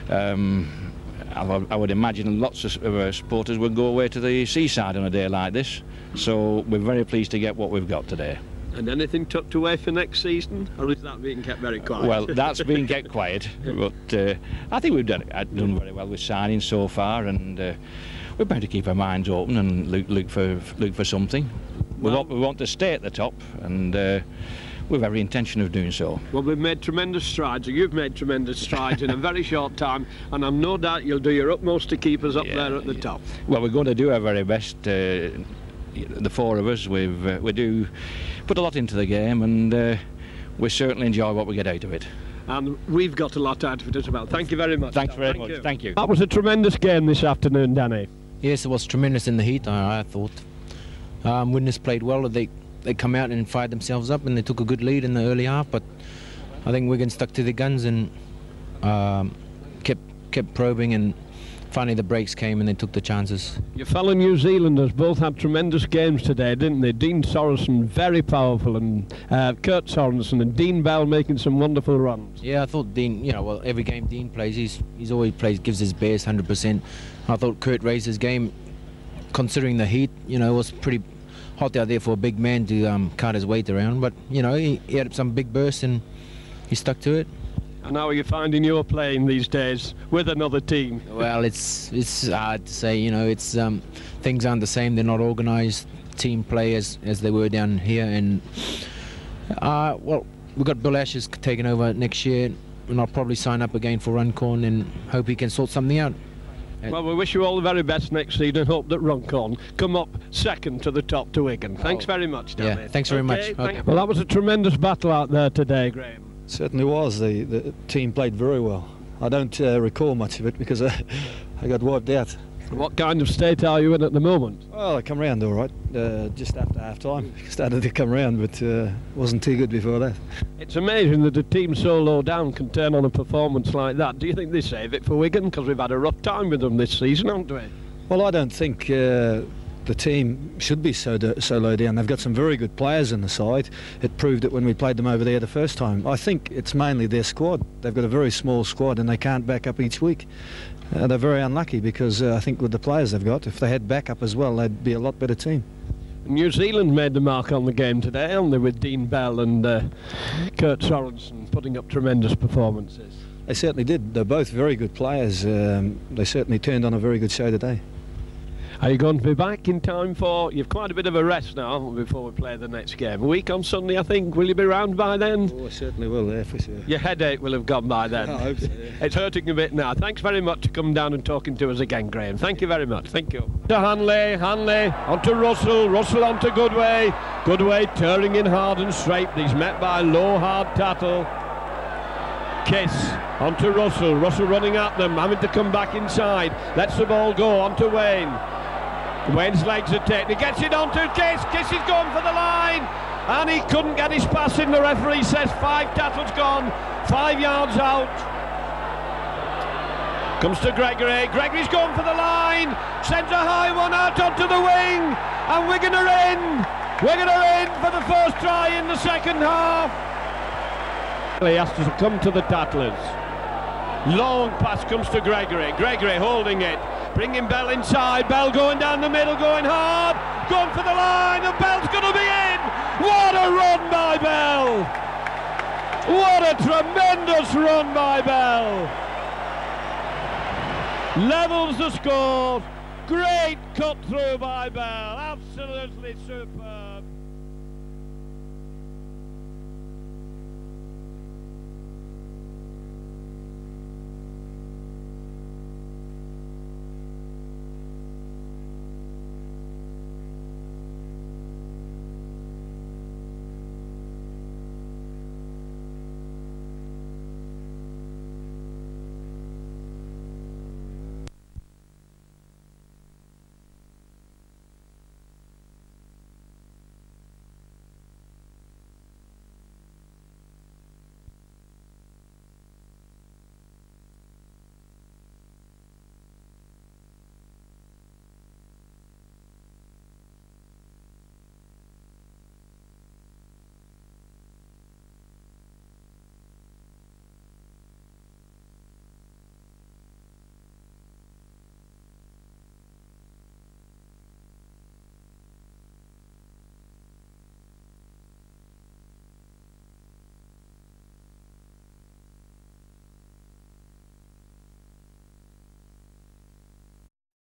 Speaker 3: I would imagine lots of supporters would go away to the seaside on a day like this, so we're very pleased to get what we've got today.
Speaker 2: And anything tucked away for next season, or is that being kept very quiet?
Speaker 3: Well, that's being kept quiet, but I think we've done very well with signings so far, and we're bound to keep our minds open and look for something.
Speaker 2: Well,
Speaker 3: we want to stay at the top, and we've every intention of doing so.
Speaker 2: Well, we've made tremendous strides, or you've made tremendous strides in a very short time, and I'm no doubt you'll do your utmost to keep us up there at the top.
Speaker 3: Well, we're going to do our very best. The four of us, we do put a lot into the game, and we certainly enjoy what we get out of it.
Speaker 2: And we've got a lot out of it as well. Thank you very much.
Speaker 3: Thanks very much. Thank you.
Speaker 2: That was a tremendous game this afternoon, Danny.
Speaker 4: Yes, it was tremendous in the heat, I thought. Widnes played well. They come out and fired themselves up, and they took a good lead in the early half, but I think Wigan stuck to their guns and kept probing, and finally the breaks came and they took the chances.
Speaker 2: Your fellow New Zealanders both had tremendous games today, didn't they? Dean Sorensen, very powerful, and Kurt Sorensen and Dean Bell making some wonderful runs.
Speaker 4: Yeah, I thought Dean, well, every game Dean plays, he's always gives his best, 100%. I thought Kurt raised his game, considering the heat, it was pretty hot out there for a big man to cart his weight around, but he had some big bursts and he stuck to it.
Speaker 2: And how are you finding your playing these days with another team?
Speaker 4: Well, it's hard to say, it's things aren't the same. They're not organised team play as they were down here, and well, we've got Bill Ashes taking over next year, and I'll probably sign up again for Runcorn and hope he can sort something out.
Speaker 2: Well, we wish you all the very best next season and hope that Runcorn come up second to the top to Wigan. Thanks very much, Danny.
Speaker 4: Yeah, thanks very much. Okay.
Speaker 2: Well, that was a tremendous battle out there today, Graham.
Speaker 5: Certainly was. The team played very well. I don't recall much of it because I got wiped out.
Speaker 2: What kind of state are you in at the moment?
Speaker 5: Well, I come round all right. Just after half-time, started to come round, but wasn't too good before that.
Speaker 2: It's amazing that a team so low down can turn on a performance like that. Do you think they save it for Wigan? Because we've had a rough time with them this season, haven't we?
Speaker 5: Well, I don't think the team should be so low down. They've got some very good players in the side. It proved it when we played them over there the first time. I think it's mainly their squad. They've got a very small squad and they can't back up each week. They're very unlucky because I think with the players they've got, if they had backup as well, they'd be a lot better team.
Speaker 2: New Zealand made the mark on the game today, haven't they, with Dean Bell and Kurt Sorensen putting up tremendous performances.
Speaker 5: They certainly did. They're both very good players. They certainly turned on a very good show today.
Speaker 2: Are you going to be back in time for... You've quite a bit of a rest now before we play the next game. A week on Sunday, I think. Will you be round by then?
Speaker 5: Oh, I certainly will, yeah, for sure.
Speaker 2: Your headache will have gone by then.
Speaker 5: I hope so, yeah.
Speaker 2: It's hurting a bit now. Thanks very much for coming down and talking to us again, Graham. Thank you very much. Thank you. To Hanley onto Russell onto Goodway. Goodway turning in hard and straight. He's met by low, hard Tattle. Kiss onto Russell running at them, having to come back inside. Lets the ball go onto Wayne. Wayne's legs are taken, he gets it onto Kiss. Kiss is going for the line, and he couldn't get his pass in. The referee says 5, Tattle's gone 5 yards out. Comes to Gregory, Gregory's going for the line, sends a high one out onto the wing, and Wigan are in. Wigan are in for the first try in the second half. He has to come to the Tattlers. Long pass comes to Gregory, Gregory holding it, bringing Bell inside, Bell going down the middle, going hard, going for the line, and Bell's going to be in. What a run by Bell! What a tremendous run by Bell! Levels the score. Great cut through by Bell, absolutely superb.